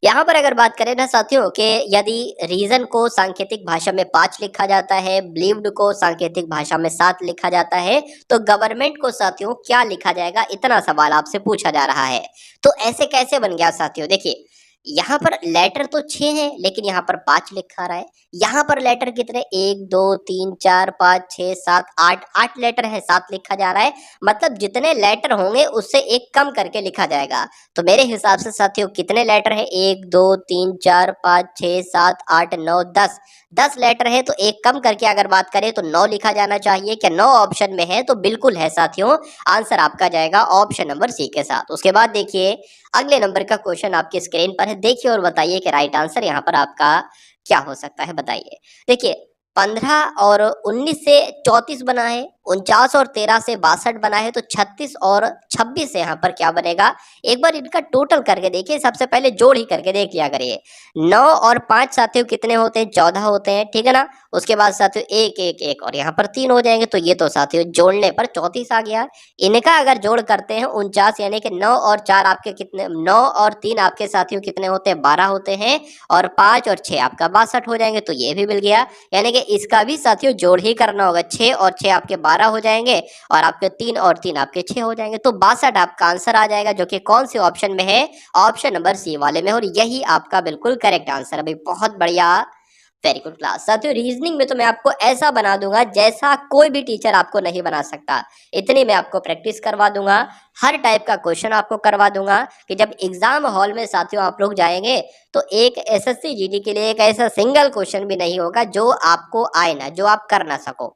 Speaker 1: यहाँ पर अगर बात करें ना साथियों कि यदि रीजन को सांकेतिक भाषा में 5 लिखा जाता है, बिलीव्ड को सांकेतिक भाषा में 7 लिखा जाता है, तो गवर्नमेंट को साथियों क्या लिखा जाएगा, इतना सवाल आपसे पूछा जा रहा है। तो ऐसे कैसे बन गया साथियों, देखिए यहाँ पर लेटर तो 6 है लेकिन यहाँ पर 5 लिखा रहा है। यहाँ पर लेटर कितने, 1 2 3 4 5 6 7 8, 8 लेटर है, 7 लिखा जा रहा है। मतलब जितने लेटर होंगे उससे एक कम करके लिखा जाएगा। तो मेरे हिसाब से साथियों कितने लेटर है, 1 2 3 4 5 6 7 8 9 10, 10 लेटर है। तो एक कम करके अगर बात करें तो 9 लिखा जाना चाहिए। क्या 9 ऑप्शन में है, तो बिल्कुल है साथियों। आंसर आपका जाएगा ऑप्शन नंबर सी के साथ। उसके बाद देखिए अगले नंबर का क्वेश्चन आपके स्क्रीन पर है, देखिए और बताइए कि राइट आंसर यहाँ पर आपका क्या हो सकता है, बताइए। देखिए 15 और 19 से 34 बना है, 49 और 13 से 62 बना है, तो 36 और 26 से यहाँ पर क्या बनेगा, एक बार इनका टोटल करके देखिए। सबसे पहले जोड़ ही करके देख लिया करिए। 9 और 5 साथियों कितने होते हैं, 14 होते हैं, ठीक है ना। उसके बाद साथियों 1 1 1 और यहाँ पर 3 हो जाएंगे, तो ये तो साथियों जोड़ने पर 34 आ गया। इनका अगर जोड़ करते हैं 49, यानी कि 9 और 4 आपके कितने, 9 और 3 आपके साथियों कितने होते हैं, 12 होते हैं, और 5 और 6 आपका 62 हो जाएंगे, तो ये भी मिल गया। यानी कि इसका भी साथियों जोड़ ही करना होगा। 6 और 6 आपके 12 हो जाएंगे, और आपके 3 और 3 आपके 6 हो जाएंगे, तो 62 आपका आंसर आ जाएगा, जो कि कौन से ऑप्शन में है, ऑप्शन नंबर सी वाले में, और यही आपका बिल्कुल करेक्ट आंसर है भाई। बहुत बढ़िया, वेरी गुड क्लास। साथियों रीजनिंग में तो मैं आपको ऐसा बना दूंगा जैसा कोई भी टीचर आपको नहीं बना सकता। इतनी मैं आपको प्रैक्टिस करवा दूंगा, हर टाइप का क्वेश्चन आपको करवा दूंगा, कि जब एग्जाम हॉल में साथियों आप लोग जाएंगे तो एक एसएससी जीडी के लिए एक ऐसा सिंगल क्वेश्चन भी नहीं होगा जो आपको आए ना, जो आप कर ना सको।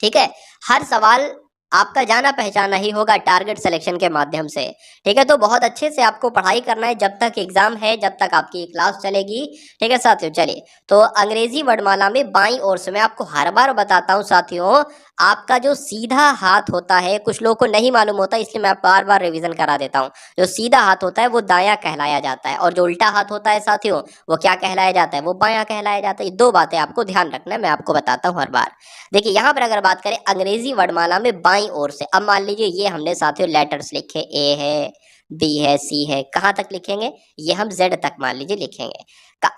Speaker 1: ठीक है, हर सवाल आपका जाना पहचाना ही होगा टारगेट सिलेक्शन के माध्यम से। ठीक है, तो बहुत अच्छे से आपको पढ़ाई करना है जब तक एग्जाम है, जब तक आपकी क्लास चलेगी। ठीक है साथियों, चलिए तो अंग्रेजी वर्णमाला में बाईं ओर से, मैं आपको हर बार बताता हूँ साथियों, आपका जो सीधा हाथ होता है, कुछ लोगों को नहीं मालूम होता, इसलिए मैं बार बार रिवीजन करा देता हूँ। जो सीधा हाथ होता है वो दायां कहलाया जाता है, और जो उल्टा हाथ होता है साथियों वो क्या कहलाया जाता है, वो बायां कहलाया जाता है। ये दो बातें आपको ध्यान रखना है, मैं आपको बताता हूँ हर बार। देखिए यहाँ पर अगर बात करें अंग्रेजी वर्णमाला में बाईं ओर से, अब मान लीजिए ये हमने साथियों लेटर्स लिखे, ए है, बी है, सी है, कहाँ तक लिखेंगे, ये हम जेड तक मान लीजिए लिखेंगे।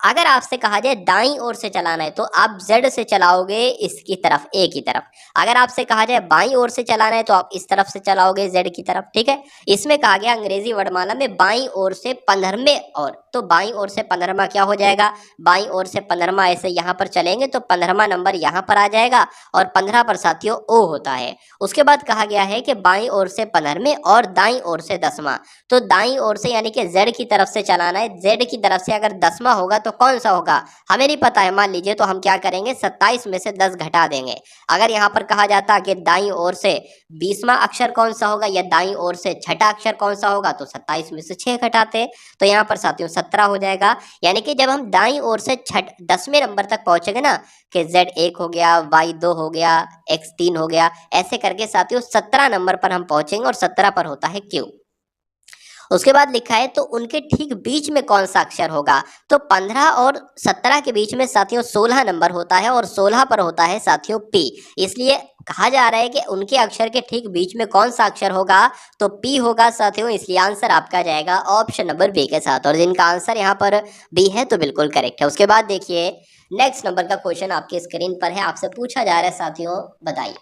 Speaker 1: अगर आपसे कहा जाए दाईं ओर से चलाना है तो आप जेड से चलाओगे इसकी तरफ, ए की तरफ। अगर आपसे कहा जाए बाईं ओर से चलाना है तो आप इस तरफ से चलाओगे, जेड की तरफ। ठीक है, इसमें कहा गया अंग्रेजी वर्णमाला में बाईं ओर से 15वें और, तो बाईं ओर से 15वां क्या हो जाएगा, बाईं ओर से 15वां ऐसे यहाँ पर चलेंगे तो 15वां नंबर यहाँ पर आ जाएगा, और 15 पर साथियों ओ होता है। उसके बाद कहा गया है कि बाईं ओर से 15वें और दाईं ओर से 10वां, तो दाईं ओर से यानी कि जेड की तरफ से चलाना है। जेड की तरफ से अगर 10वां होगा तो कौन सा होगा, हमें नहीं पता है मान लीजिए, तो हम क्या करेंगे 27 में से 10 घटा देंगे। अगर यहाँ पर कहा जाता कि दाईं ओर से 20वां अक्षर कौन सा होगा, या दाईं ओर से छठा अक्षर कौन सा होगा, तो 27 में से 6 घटाते, तो यहाँ पर साथियों 17 हो जाएगा। यानी कि जब हम दाईं ओर से 10वें नंबर तक पहुंचेंगे ना, कि जेड 1 हो गया, वाई 2 हो गया, एक्स 3 हो गया, ऐसे करके साथियों 17 नंबर पर हम पहुंचेंगे, और 17 पर होता है क्यू। उसके बाद लिखा है तो उनके ठीक बीच में कौन सा अक्षर होगा, तो 15 और 17 के बीच में साथियों 16 नंबर होता है, और 16 पर होता है साथियों पी। इसलिए कहा जा रहा है कि उनके अक्षर के ठीक बीच में कौन सा अक्षर होगा, तो पी होगा साथियों। इसलिए आंसर आपका जाएगा ऑप्शन नंबर बी के साथ, और जिनका आंसर यहाँ पर बी है तो बिल्कुल करेक्ट है। उसके बाद देखिए नेक्स्ट नंबर का क्वेश्चन आपके स्क्रीन पर है, आपसे पूछा जा रहा है साथियों, बताइए।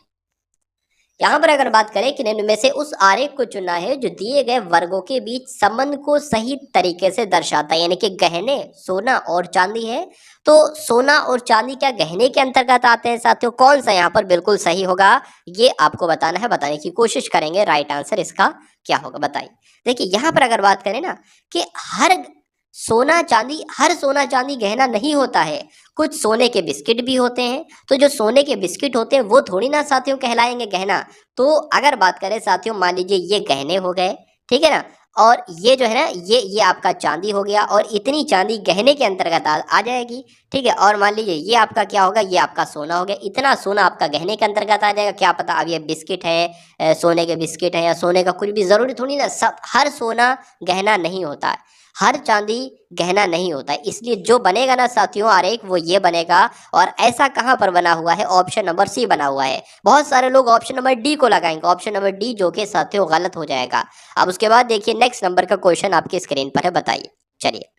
Speaker 1: यहाँ पर अगर बात करें कि निम्न में से उस आरेख को चुना है जो दिए गए वर्गों के बीच संबंध को सही तरीके से दर्शाता है, यानी कि गहने सोना और चांदी है, तो सोना और चांदी क्या गहने के अंतर्गत आते हैं साथियों, कौन सा यहाँ पर बिल्कुल सही होगा, ये आपको बताना है, बताने की कोशिश करेंगे। राइट आंसर इसका क्या होगा बताइए। देखिए यहाँ पर अगर बात करें ना कि हर सोना चांदी गहना नहीं होता है, कुछ सोने के बिस्किट भी होते हैं, तो जो सोने के बिस्किट होते हैं वो थोड़ी ना साथियों कहलाएंगे गहना। तो अगर बात करें साथियों, मान लीजिए ये गहने हो गए, ठीक है ना, और ये जो है ना ये आपका चांदी हो गया, और इतनी चांदी गहने के अंतर्गत आ जाएगी। ठीक है, और मान लीजिए ये आपका क्या होगा, ये आपका सोना हो गया, इतना सोना आपका गहने के अंतर्गत आ जाएगा। क्या पता अब ये बिस्किट है, सोने के बिस्किट है, या सोने का कुछ भी, जरूरी थोड़ी ना सब हर सोना गहना नहीं होता है, हर चांदी गहना नहीं होता है। इसलिए जो बनेगा ना साथियों आरेख, वो ये बनेगा। और ऐसा कहाँ पर बना हुआ है, ऑप्शन नंबर सी बना हुआ है। बहुत सारे लोग ऑप्शन नंबर डी को लगाएंगे, ऑप्शन नंबर डी जो कि साथियों गलत हो जाएगा। अब उसके बाद देखिए नेक्स्ट नंबर का क्वेश्चन आपकी स्क्रीन पर है, बताइए। चलिए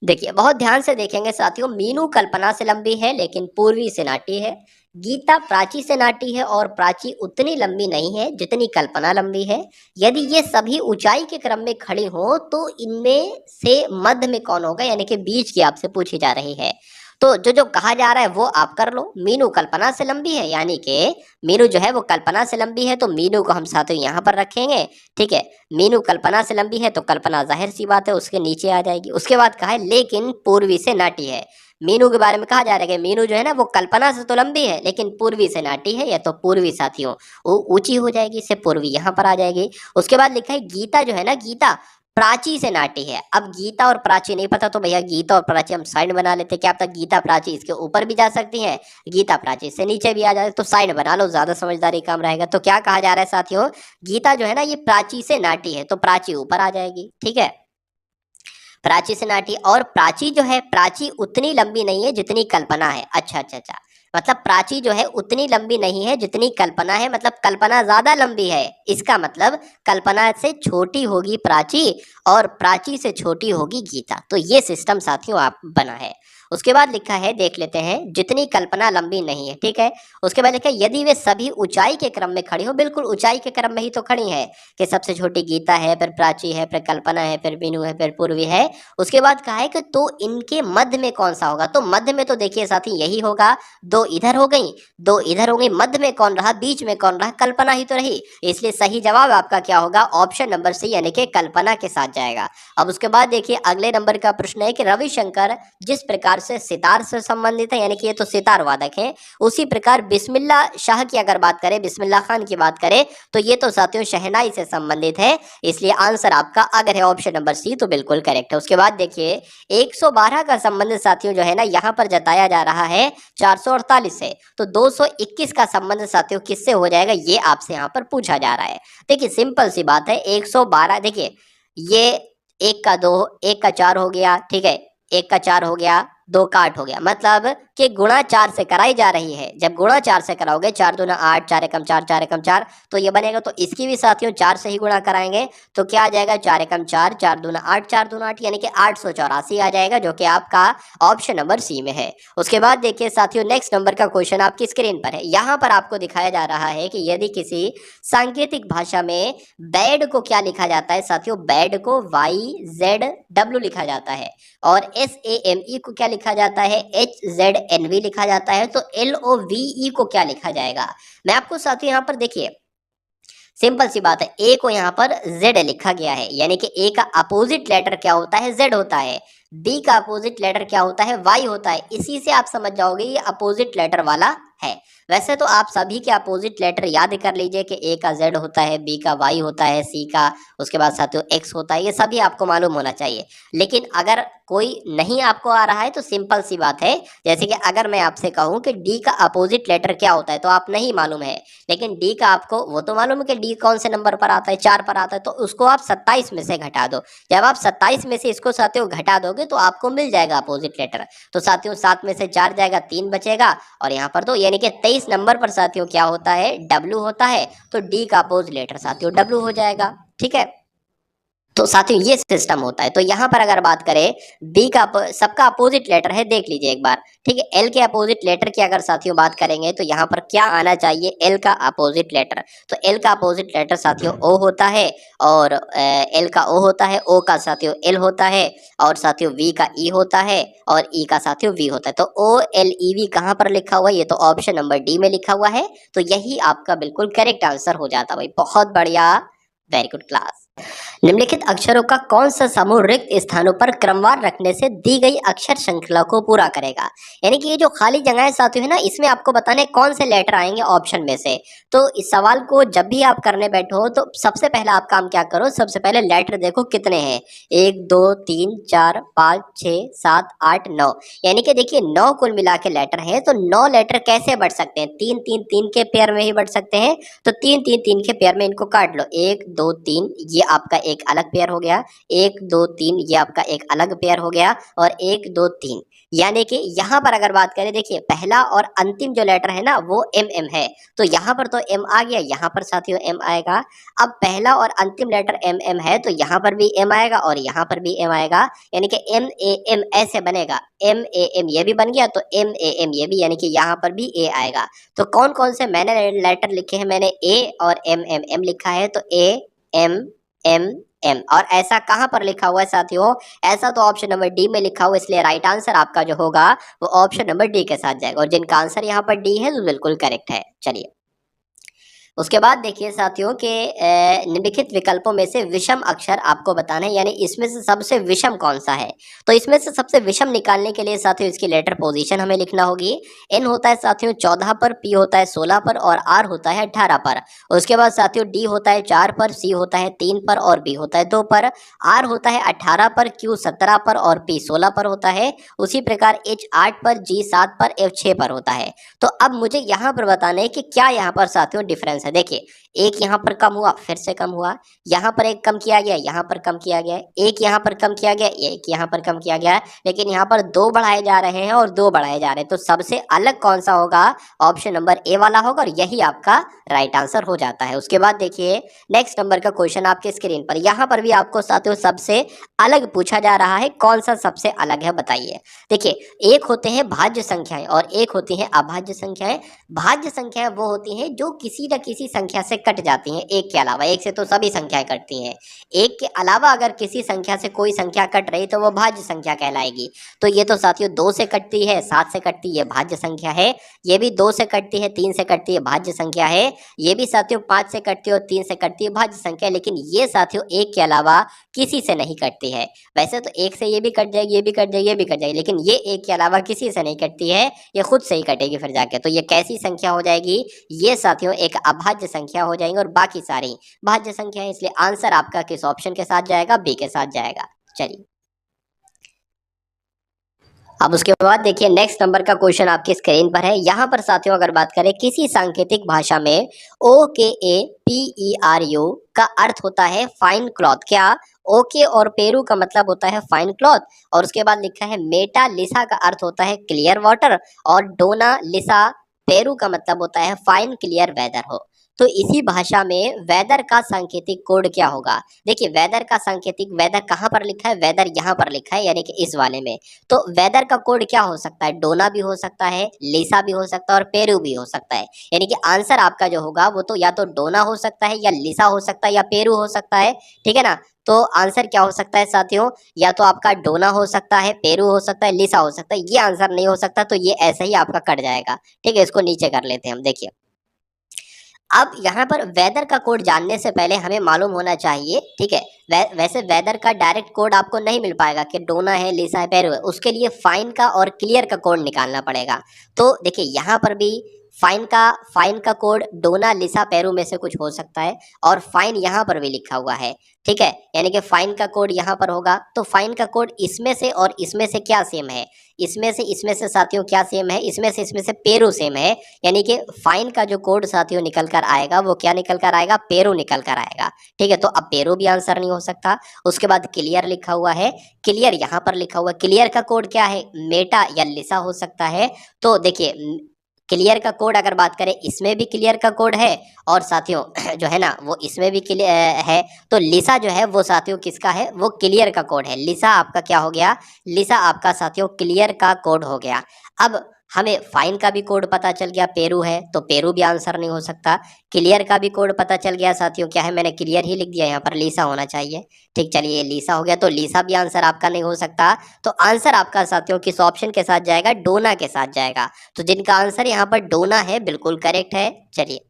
Speaker 1: देखिए बहुत ध्यान से देखेंगे साथियों, मीनू कल्पना से लंबी है लेकिन पूर्वी से नाटी है, गीता प्राची से नाटी है और प्राची उतनी लंबी नहीं है जितनी कल्पना लंबी है। यदि ये सभी ऊंचाई के क्रम में खड़ी हो तो इनमें से मध्य में कौन होगा, यानी कि बीच की आपसे पूछी जा रही है। तो जो जो कहा जा रहा है वो आप कर लो। मीनू कल्पना से लंबी है, यानी कि मीनू जो है वो कल्पना से लंबी है, तो मीनू को हम साथियों यहाँ पर रखेंगे। ठीक है, मीनू कल्पना से लंबी है तो कल्पना जाहिर सी बात है उसके नीचे आ जाएगी। उसके बाद कहा है लेकिन पूर्वी से नाटी है। मीनू के बारे में कहा जा रहा है कि मीनू जो है ना वो कल्पना से तो लंबी है लेकिन पूर्वी से नाटी है, या तो पूर्वी साथियों वो ऊंची हो जाएगी, इससे पूर्वी यहाँ पर आ जाएगी। उसके बाद लिखा है गीता जो है ना, गीता प्राची से नाटी है। अब गीता और प्राची नहीं पता तो भैया गीता और प्राची हम साइड बना लेते, क्या पता गीता प्राची इसके ऊपर भी जा सकती है, गीता प्राची से नीचे भी आ जाए, तो साइड बना लो, ज्यादा समझदारी काम रहेगा। तो क्या कहा जा रहा है साथियों, गीता जो है ना ये प्राची से नाटी है, तो प्राची ऊपर आ जाएगी, ठीक है। प्राची से नाटी, और प्राची जो है, प्राची उतनी लंबी नहीं है जितनी कल्पना है। अच्छा अच्छा अच्छा, मतलब प्राची जो है उतनी लंबी नहीं है जितनी कल्पना है, मतलब कल्पना ज्यादा लंबी है, इसका मतलब कल्पना से छोटी होगी प्राची और प्राची से छोटी होगी गीता। तो ये सिस्टम साथियों आप बना है। उसके बाद लिखा है, देख लेते हैं, जितनी कल्पना लंबी नहीं है, ठीक है। उसके बाद लिखा है यदि वे सभी ऊंचाई के क्रम में खड़ी हो, बिल्कुल ऊंचाई के क्रम में ही तो खड़ी है, कि सबसे छोटी गीता है, फिर प्राची है, फिर कल्पना है, फिर बीनू है, फिर पूर्वी है। उसके बाद कहा है कि तो इनके मध्य में कौन सा होगा, तो मध्य में तो देखिए साथी यही होगा, दो इधर हो गई, दो इधर हो गई, मध्य में कौन रहा, बीच में कौन रहा, कल्पना ही तो रही। इसलिए सही जवाब आपका क्या होगा, ऑप्शन नंबर सी यानी कि कल्पना के साथ जाएगा। अब उसके बाद देखिए अगले नंबर का प्रश्न है कि रविशंकर जिस प्रकार से सितार से संबंधित है, यानी कि ये तो सितार वादक है, उसी प्रकार बिस्मिल्ला शाह की अगर बात करें, बिस्मिल्ला खान की बात करें, तो ये तो साथियों शहनाई से संबंधित है। इसलिए आंसर आपका अगर है ऑप्शन नंबर सी तो बिल्कुल करेक्ट है। उसके बाद देखिए 112 का संबंध साथियों जो है ना यहाँ पर जताया जा रहा है 448 से, तो 221 का संबंध साथियों किससे हो जाएगा, ये आपसे यहाँ पर पूछा जा रहा है। देखिए सिंपल सी बात है, 112 देखिए ये एक का दो, एक का चार हो गया, ठीक है, एक का चार हो गया, दो का आठ हो गया, मतलब कि गुणा चार से कराई जा रही है। जब गुणा चार से कराओगे, चार दूना आठ, चार एकम चार, चार एकम चार, तो ये बनेगा। तो इसकी भी साथियों चार से ही गुणा कराएंगे, तो क्या आ जाएगा, चार एकम चार, चार दूना आठ, चार दूना आठ, यानी कि 884 आ जाएगा, जो कि आपका ऑप्शन नंबर सी में है। उसके बाद देखिए साथियों नेक्स्ट नंबर का क्वेश्चन आपकी स्क्रीन पर है। यहाँ पर आपको दिखाया जा रहा है कि यदि किसी सांकेतिक भाषा में बैड को क्या लिखा जाता है साथियों, बैड को YZW लिखा जाता है, और SAME को क्या लिखा जाता है, HZNV लिखा जाता है, तो LOVE को क्या लिखा जाएगा। मैं आपको साथियों यहाँ पर देखिए सिंपल सी बात है, ए को यहाँ पर जेड लिखा गया है, यानी कि ए का अपोजिट लेटर क्या होता है, जेड होता है। बी का अपोजिट लेटर क्या होता है, वाई होता है। इसी से आप समझ जाओगे ये अपोजिट लेटर वाला है। वैसे तो आप सभी के अपोजिट लेटर याद कर लीजिए कि ए का जेड होता है, बी का वाई होता है, सी का उसके बाद साथियों एक्स होता है, ये सभी आपको मालूम होना चाहिए। लेकिन अगर कोई नहीं आपको आ रहा है तो सिंपल सी बात है, जैसे कि अगर मैं आपसे कहूँ कि डी का अपोजिट लेटर क्या होता है, तो आप नहीं मालूम है, लेकिन डी का आपको वो तो मालूम है कि डी कौन से नंबर पर आता है, 4 पर आता है, तो उसको आप 27 में से घटा दो। जब आप 27 में से इसको साथियों घटा दोगे तो आपको मिल जाएगा अपोजिट लेटर। तो साथियों 7 में से 4 जाएगा, 3 बचेगा, और यहाँ पर तो यानी कि 23 नंबर पर साथियों क्या होता है, डब्ल्यू होता है। तो डी का अपोजिट लेटर साथियों डब्ल्यू हो जाएगा, ठीक है। तो साथियों ये सिस्टम होता है। तो यहाँ पर अगर बात करें बी का सबका अपोजिट लेटर है, देख लीजिए एक बार, ठीक है। एल के अपोजिट लेटर की अगर साथियों बात करेंगे तो यहाँ पर क्या आना चाहिए, एल का अपोजिट लेटर। तो एल का अपोजिट लेटर साथियों ओ होता है, और एल का ओ होता है, ओ का साथियों एल होता है, और साथियों वी का ई होता है, और ई का साथियों वी होता है। तो OLEV कहाँ पर लिखा हुआ है, ये तो ऑप्शन नंबर डी में लिखा हुआ है। तो यही आपका बिल्कुल करेक्ट आंसर हो जाता भाई, बहुत बढ़िया, वेरी गुड क्लास। निम्नलिखित अक्षरों का कौन सा समूह रिक्त स्थानों पर क्रमवार रखने से दी गई अक्षर श्रृंखला को पूरा करेगा। यानी कि ये जो खाली जगह साथियों है ना, इसमें आपको बताना है कौन से लेटर आएंगे ऑप्शन में से। तो इस सवाल को जब भी आप करने बैठो तो सबसे पहला आप काम क्या करो, सबसे पहले लेटर देखो कितने हैं, 1 2 3 4 5 6 7 8 9, यानी कि देखिए 9 कुल मिला के लेटर हैं। तो 9 लेटर कैसे बढ़ सकते हैं, 3 3 3 के पेयर में ही बढ़ सकते हैं। तो 3 3 3 के पेयर में इनको काट लो, 1 2 3, ये आपका एक अलग पेयर हो गया, 1 2 3 ये आपका एक अलग पेयर हो गया, और 1 2 3, यानी कि यहाँ पर अगर बात करें देखिए पहला और अंतिम जो लेटर है ना वो MM है। तो यहाँ पर तो M आ गया, यहाँ पर साथियों M आएगा। अब पहला और अंतिम लेटर MM है तो यहाँ पर भी M आएगा और यहाँ पर भी M आएगा, यानी कि MAM ऐसे बनेगा, MAM ये भी बन गया, तो MAM ये भी, यानी कि यहाँ पर भी A आएगा। तो कौन कौन से मैंने लेटर लिखे हैं, मैंने A और MMM लिखा है, तो AMMM। और ऐसा कहाँ पर लिखा हुआ है साथियों, ऐसा तो ऑप्शन नंबर डी में लिखा हुआ है, इसलिए राइट आंसर आपका जो होगा वो ऑप्शन नंबर डी के साथ जाएगा। और जिनका आंसर यहाँ पर डी है तो बिल्कुल करेक्ट है। चलिए उसके बाद देखिए साथियों के निम्नलिखित विकल्पों में से विषम अक्षर आपको बताना है, यानी इसमें से सबसे विषम कौन सा है। तो इसमें से सबसे विषम निकालने के लिए साथियों इसकी लेटर पोजीशन हमें लिखना होगी। एन होता है साथियों 14 पर, पी होता है 16 पर और आर होता है 18 पर। उसके बाद साथियों डी होता है 4 पर, सी होता है 3 पर और बी होता है 2 पर। आर होता है 18 पर, क्यू 17 पर और पी 16 पर होता है। उसी प्रकार एच 8 पर, जी 7 पर, एफ 6 पर होता है। तो अब मुझे यहाँ पर बताना है कि क्या यहाँ पर साथियों डिफरेंस है। देखिए एक यहाँ पर कम हुआ, फिर से कम हुआ, यहाँ पर एक कम किया गया, यहाँ पर कम किया गया, एक यहाँ पर कम किया गया, एक यहाँ पर कम किया गया, लेकिन यहाँ पर दो बढ़ाए जा रहे हैं और दो बढ़ाए जा रहे हैं। तो सबसे अलग कौन सा होगा? ऑप्शन नंबर ए वाला होगा और यही आपका राइट आंसर हो जाता है। उसके बाद देखिए नेक्स्ट नंबर का क्वेश्चन आपके स्क्रीन पर, यहाँ पर भी आपको साथियों सबसे अलग पूछा जा रहा है। कौन सा सबसे अलग है बताइए। देखिए एक होते हैं भाज्य संख्याएं और एक होती हैं अभाज्य संख्याएं। भाज्य संख्याएं वो होती हैं जो किसी न किसी संख्या से कट जाती हैं एक के अलावा। एक से तो सभी संख्याएं कटती हैं, एक के अलावा अगर किसी संख्या से कोई संख्या कट रही तो वो भाज्य संख्या कहलाएगी। तो ये तो साथियों 2 से कटती है, 7 से कटती है, भाज्य संख्या है। ये भी 2 से कटती है, 3 से कटती है, भाज्य संख्या है। ये भी साथियों 5 से कटती है और 3 से कटती है, भाज्य संख्या है। लेकिन ये साथियों एक के अलावा किसी से नहीं कटती है। वैसे तो एक से ये भी कट जाएगी, ये भी कट जाएगी, ये भी कट जाएगी, लेकिन ये एक के अलावा किसी से नहीं कटती है, ये खुद से ही कटेगी फिर जाके। तो ये कैसी संख्या हो जाएगी? ये साथियों एक अभाज्य संख्या हो जाएंगी और बाकी सारी भाज्य संख्या है। इसलिए आंसर आपका किस ऑप्शन के साथ जाएगा? बी के साथ जाएगा। चलिए अब उसके बाद देखिए नेक्स्ट नंबर का क्वेश्चन आपकी स्क्रीन पर है। यहाँ पर साथियों अगर बात करें किसी सांकेतिक भाषा में OKAPERU का अर्थ होता है फाइन क्लॉथ। क्या? ओके और पेरू का मतलब होता है फाइन क्लॉथ। और उसके बाद लिखा है मेटा लिसा का अर्थ होता है क्लियर वाटर और डोना लिसा पेरू का मतलब होता है फाइन क्लियर वेदर हो। तो इसी भाषा में वेदर का सांकेतिक कोड क्या होगा? देखिए वेदर का सांकेतिक, वेदर कहाँ पर लिखा है? वेदर यहाँ पर लिखा है, यानी कि इस वाले में। तो वेदर का कोड क्या हो सकता है? डोना भी हो सकता है, लिसा भी हो सकता है और पेरू भी हो सकता है। यानी कि आंसर आपका जो होगा वो तो या तो डोना हो सकता है या लिसा हो सकता है या पेरू हो सकता है। ठीक है ना? तो आंसर क्या हो सकता है साथियों? या तो आपका डोना हो सकता है, पेरू हो सकता है, लिसा हो सकता है। ये आंसर नहीं हो सकता, तो ये ऐसे ही आपका कट जाएगा। ठीक है, इसको नीचे कर लेते हैं हम। देखिए अब यहाँ पर वेदर का कोड जानने से पहले हमें मालूम होना चाहिए, ठीक है, वैसे वेदर का डायरेक्ट कोड आपको नहीं मिल पाएगा कि डोना है, लिसा है, पेरू है। उसके लिए फाइन का और क्लियर का कोड निकालना पड़ेगा। तो देखिए यहाँ पर भी फाइन का कोड डोना, लिसा, पेरू में से कुछ हो सकता है और फाइन यहाँ पर भी लिखा हुआ है। ठीक है, यानी कि फाइन का कोड यहाँ पर होगा। तो फाइन का कोड इसमें से और इसमें से क्या सेम है? इसमें से साथियों क्या सेम है? इसमें से पेरू सेम है। यानी कि फाइन का जो कोड साथियों निकल कर आएगा वो क्या निकल कर आएगा? पेरू निकल कर आएगा। ठीक है, तो अब पेरू भी आंसर नहीं हो सकता। उसके बाद क्लियर लिखा हुआ है, क्लियर यहाँ पर लिखा हुआ है। क्लियर का कोड क्या है? मेटा या लिसा हो सकता है। तो देखिए क्लियर का कोड अगर बात करें, इसमें भी क्लियर का कोड है और साथियों जो है ना वो इसमें भी क्लियर है। तो लिसा जो है वो साथियों किसका है? वो क्लियर का कोड है। लिसा आपका क्या हो गया? लिसा आपका साथियों क्लियर का कोड हो गया। अब हमें फाइन का भी कोड पता चल गया, पेरू है, तो पेरू भी आंसर नहीं हो सकता। क्लियर का भी कोड पता चल गया साथियों, क्या है? मैंने क्लियर ही लिख दिया, यहाँ पर लिसा होना चाहिए। ठीक, चलिए लिसा हो गया, तो लिसा भी आंसर आपका नहीं हो सकता। तो आंसर आपका साथियों किस ऑप्शन के साथ जाएगा? डोना के साथ जाएगा। तो जिनका आंसर यहाँ पर डोना है बिल्कुल करेक्ट है। चलिए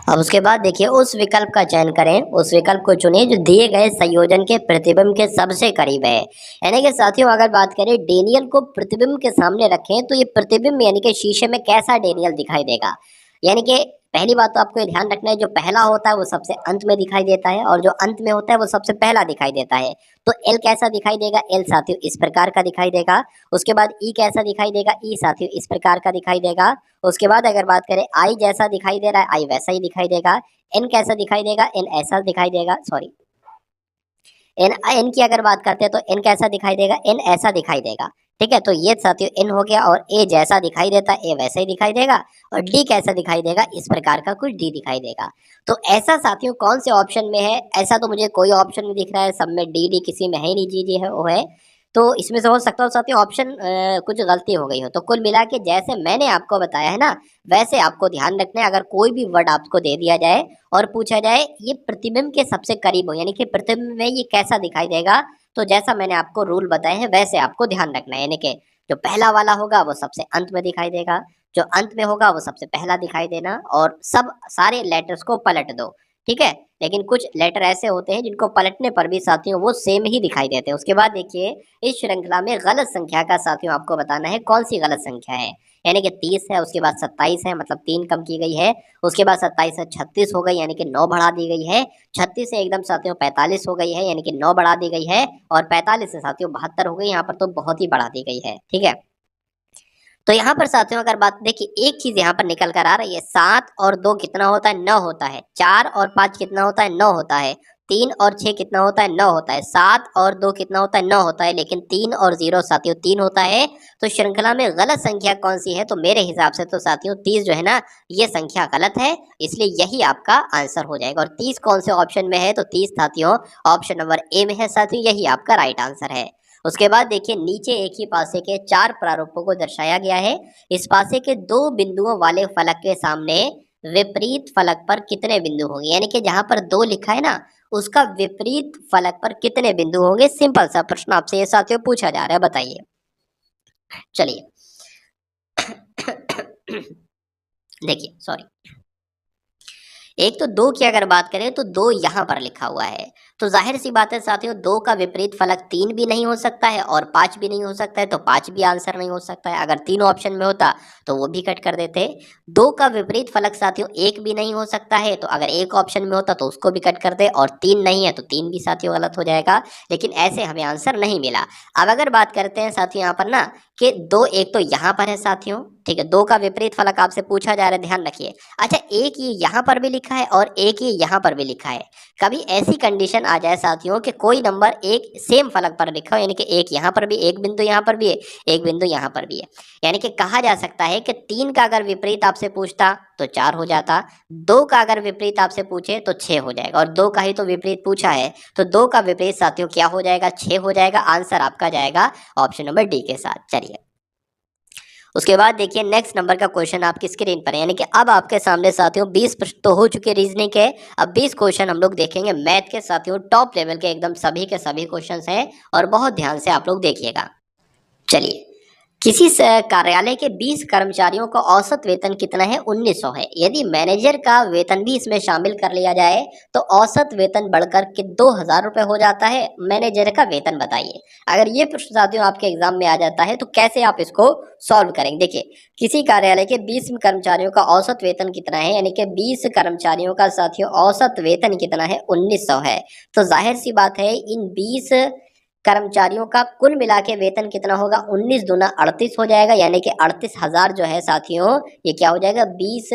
Speaker 1: अब उसके बाद देखिए उस विकल्प का चयन करें, उस विकल्प को चुनिए जो दिए गए संयोजन के प्रतिबिंब के सबसे करीब है। यानी कि साथियों अगर बात करें डेनियल को प्रतिबिंब के सामने रखें तो ये प्रतिबिंब यानी कि शीशे में कैसा डेनियल दिखाई देगा? यानी कि पहली बात तो आपको ये ध्यान रखना है, जो पहला होता है वो सबसे अंत में दिखाई देता है और जो अंत में होता है वो सबसे पहला दिखाई देता है। तो एल कैसा दिखाई देगा? एल साथियों इस प्रकार का दिखाई देगा। उसके बाद ई कैसा दिखाई देगा? ई साथियों इस प्रकार का दिखाई देगा। उसके बाद अगर बात करें आई जैसा दिखाई दे रहा है, आई वैसा ही दिखाई देगा। एन कैसा दिखाई देगा? एन ऐसा दिखाई देगा। सॉरी, एन एन की अगर बात करते हैं तो एन कैसा दिखाई देगा? एन ऐसा दिखाई देगा। ठीक है, तो ये साथियों एन हो गया और ए जैसा दिखाई देता है ए वैसा ही दिखाई देगा। और डी कैसा दिखाई देगा? इस प्रकार का कुछ डी दिखाई देगा। तो ऐसा साथियों कौन से ऑप्शन में है? ऐसा तो मुझे कोई ऑप्शन नहीं दिख रहा है, सब में डी डी किसी में है ही नहीं, जी जी है वो है। तो इसमें से हो सकता हो साथियों ऑप्शन कुछ गलती हो गई हो। तो कुल मिला के जैसे मैंने आपको बताया है ना वैसे आपको ध्यान रखना है। अगर कोई भी वर्ड आपको दे दिया जाए और पूछा जाए ये प्रतिबिंब के सबसे करीब हो, यानी कि प्रतिबिंब में ये कैसा दिखाई देगा, तो जैसा मैंने आपको रूल बताए हैं वैसे आपको ध्यान रखना है। यानी कि जो पहला वाला होगा वो सबसे अंत में दिखाई देगा, जो अंत में होगा वो सबसे पहला दिखाई देना और सब सारे लेटर्स को पलट दो, ठीक है। लेकिन कुछ लेटर ऐसे होते हैं जिनको पलटने पर भी साथियों वो सेम ही दिखाई देते हैं। उसके बाद देखिए इस श्रृंखला में गलत संख्या का साथियों आपको बताना है कौन सी गलत संख्या है। यानी कि 30 है, उसके बाद 27 है, मतलब 3 कम की गई है। उसके बाद 27 से 36 हो गई, यानी कि 9 बढ़ा दी गई है। 36 से एकदम साथियों 45 हो गई है, यानी कि 9 बढ़ा दी गई है। और 45 से साथियों 72 हो गई, यहाँ पर तो बहुत ही बढ़ा दी गई है, ठीक है। तो यहाँ पर साथियों अगर बात देखिए, एक चीज यहाँ पर निकल कर आ रही है, 7 और 2 कितना होता है, 9 होता है। 4 और 5 कितना होता है, 9 होता है। 3 और 6 कितना होता है, 9 होता है। 7 और 2 कितना होता है, 9 होता है। लेकिन 3 और 0 साथियों 3 होता है। तो श्रृंखला में गलत संख्या कौन सी है, तो मेरे हिसाब से तो साथियों 30 जो है ना, ये संख्या गलत है, इसलिए यही आपका आंसर हो जाएगा। और 30 कौन से ऑप्शन में है, तो 30 साथियों ऑप्शन नंबर ए में है साथियों, यही आपका राइट आंसर है। उसके बाद देखिए नीचे एक ही पासे के 4 प्रारूपों को दर्शाया गया है। इस पासे के 2 बिंदुओं वाले फलक के सामने विपरीत फलक पर कितने बिंदु होंगे, यानी कि जहां पर 2 लिखा है ना, उसका विपरीत फलक पर कितने बिंदु होंगे। सिंपल सा प्रश्न आपसे ये साथियों पूछा जा रहा है, बताइए। चलिए देखिए सॉरी, एक तो 2 की अगर बात करें तो 2 यहाँ पर लिखा हुआ है, तो जाहिर सी बात है साथियों 2 का विपरीत फलक 3 भी नहीं हो सकता है और 5 भी नहीं हो सकता है, तो 5 भी आंसर नहीं हो सकता है। अगर तीनों ऑप्शन में होता तो वो भी कट कर देते। 2 का विपरीत फलक साथियों 1 भी नहीं हो सकता है, तो अगर एक ऑप्शन में होता तो उसको भी कट कर दे, और 3 नहीं है तो 3 भी साथियों गलत हो जाएगा। लेकिन ऐसे हमें आंसर नहीं मिला। अब अगर बात करते हैं साथियों यहाँ पर ना कि 2 एक तो यहाँ पर है साथियों, ठीक है, 2 का विपरीत फलक आपसे पूछा जा रहा है, ध्यान रखिए। अच्छा, एक ये यहाँ पर भी लिखा है और एक ये यहाँ पर भी लिखा है। कभी ऐसी कंडीशन आ जाए साथियों कि कोई नंबर एक सेम फलक पर लिखा हो, यानी कि एक यहाँ पर भी, एक बिंदु यहाँ पर भी है, एक बिंदु यहाँ पर भी है, यानी कि कहा जा सकता है कि 3 का अगर विपरीत आपसे पूछता तो 4 हो जाता, 2 का अगर विपरीत आपसे पूछे तो 6 हो जाएगा, और 2 का ही तो विपरीत पूछा है, तो 2 का विपरीत साथियों क्या हो जाएगा, 6 हो जाएगा। आंसर आपका जाएगा ऑप्शन नंबर डी के साथ। चलिए उसके बाद देखिए नेक्स्ट नंबर का क्वेश्चन आपकी स्क्रीन पर है, यानी कि अब आपके सामने साथियों 20 प्रश्न तो हो चुके रीजनिंग के, अब 20 क्वेश्चन हम लोग देखेंगे मैथ के साथियों, टॉप लेवल के एकदम सभी के सभी क्वेश्चंस हैं और बहुत ध्यान से आप लोग देखिएगा। चलिए, किसी कार्यालय के 20 कर्मचारियों का औसत वेतन कितना है, 1900 है। यदि मैनेजर का वेतन भी इसमें शामिल कर लिया जाए तो औसत वेतन बढ़कर के 2000 रुपये हो जाता है। मैनेजर का वेतन बताइए। अगर ये प्रश्न साथियों आपके एग्जाम में आ जाता है तो कैसे आप इसको सॉल्व करेंगे। देखिए, किसी कार्यालय के 20 कर्मचारियों का औसत वेतन कितना है, यानी कि 20 कर्मचारियों का साथियों औसत वेतन कितना है, 1900 है। तो जाहिर सी बात है इन 20 कर्मचारियों का कुल मिला के वेतन कितना होगा, 19 दूना 38 हो जाएगा, यानी कि 38,000 जो है साथियों ये क्या हो जाएगा, 20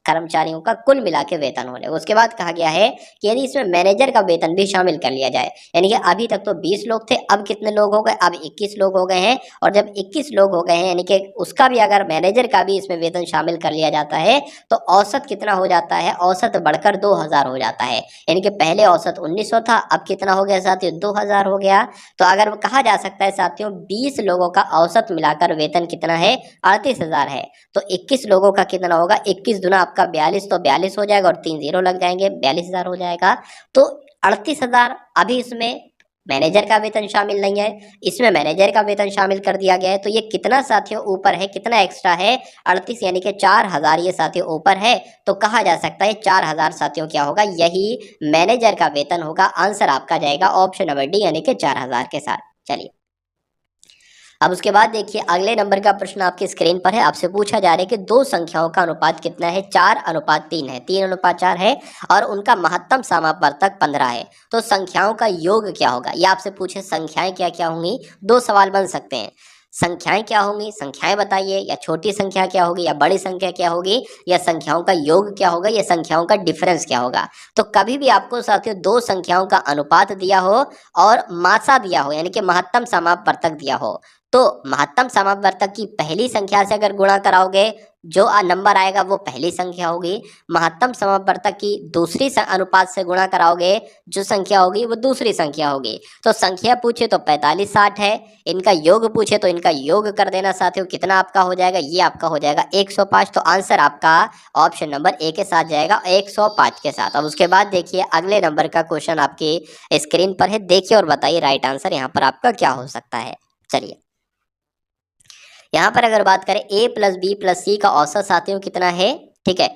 Speaker 1: कर्मचारियों का कुल मिला के वेतन हो जाएगा। उसके बाद कहा गया है कि यदि इसमें मैनेजर का वेतन भी शामिल कर लिया जाए, यानी कि अभी तक तो 20 लोग थे, अब कितने लोग हो गए, अब 21 लोग हो गए हैं, और जब 21 लोग हो गए हैं यानी कि उसका भी अगर मैनेजर का भी इसमें वेतन शामिल कर लिया जाता है तो औसत कितना हो जाता है, औसत बढ़कर 2000 हो जाता है। यानी कि पहले औसत 1900 था, अब कितना हो गया साथियों, 2000 हो गया। तो अगर कहा जा सकता है साथियों 20 लोगों का औसत मिलाकर वेतन कितना है, 38,000 है। तो 21 लोगों का कितना होगा, 21 दुना आपका 42, तो 42 हो जाएगा और 3 जीरो लग जाएंगे, 42,000 हो जाएगा। तो 38,000 अभी इसमें मैनेजर का वेतन शामिल नहीं है, इसमें मैनेजर का वेतन शामिल कर दिया गया है। तो ये कितना साथियों ऊपर है, कितना एक्स्ट्रा है, 38, यानी कि 4000 ये साथियों ऊपर है। तो कहा जा सकता है 4000 साथियों क्या होगा, यही मैनेजर का वेतन होगा। आंसर आपका जाएगा ऑप्शन नंबर डी, यानी कि 4000 के साथ। चलिए अब उसके बाद देखिए अगले नंबर का प्रश्न आपकी स्क्रीन पर है। आपसे पूछा जा रहा है कि दो संख्याओं का अनुपात कितना है, 4:3 है, 3:4 है, और उनका महत्तम समापवर्तक 15 है। तो संख्याओं का योग क्या होगा, ये आपसे पूछे संख्याएं क्या क्या होंगी। दो सवाल बन सकते हैं, संख्याएं क्या होंगी, संख्याएं बताइए, या छोटी संख्या क्या होगी, या बड़ी संख्या क्या होगी, या संख्याओं का योग क्या होगा, या संख्याओं का डिफरेंस क्या होगा। तो कभी भी आपको साथियों दो संख्याओं का अनुपात दिया हो और मासा दिया हो, यानी कि महत्तम समापवर्तक दिया हो, तो महत्तम समापवर्तक की पहली संख्या से अगर गुणा कराओगे जो नंबर आएगा वो पहली संख्या होगी। महत्तम समापवर्तक की दूसरी अनुपात से गुणा कराओगे जो संख्या होगी वो दूसरी संख्या होगी। तो संख्या पूछे तो 45 60 है, इनका योग पूछे तो इनका योग कर देना साथियों, कितना आपका हो जाएगा, ये आपका हो जाएगा 105। तो आंसर आपका ऑप्शन नंबर ए के साथ जाएगा, 105 के साथ। अब उसके बाद देखिए अगले नंबर का क्वेश्चन आपकी स्क्रीन पर है, देखिए और बताइए राइट आंसर यहाँ पर आपका क्या हो सकता है। चलिए यहाँ पर अगर बात करें a प्लस बी प्लस सी का औसत साथियों कितना है, ठीक है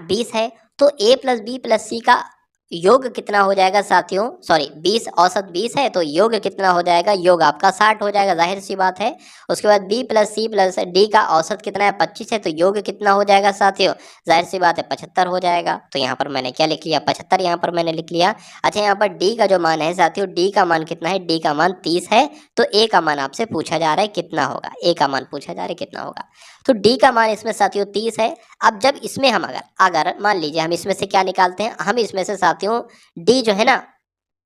Speaker 1: 20 है, तो a प्लस बी प्लस सी का योग कितना हो जाएगा साथियों, सॉरी 20 औसत 20 है तो योग कितना हो जाएगा, योग आपका 60 हो जाएगा, जाहिर सी बात है। उसके बाद b plus C plus D का औसत कितना है 25 है, तो योग कितना हो जाएगा साथियों, जाहिर सी बात है 75 हो जाएगा। तो यहाँ पर मैंने क्या लिख लिया, 75 यहाँ पर मैंने लिख लिया। अच्छा यहाँ पर d का जो मान है साथियों, d का मान कितना है, d का मान 30 है, तो a का मान आपसे पूछा जा रहा है कितना होगा, a का मान पूछा जा रहा है कितना होगा, तो d का मान इसमें साथियों 30 है। अब जब इसमें हम अगर अगर मान लीजिए हम इसमें से क्या निकालते हैं, हम इसमें से साथियों d जो है ना,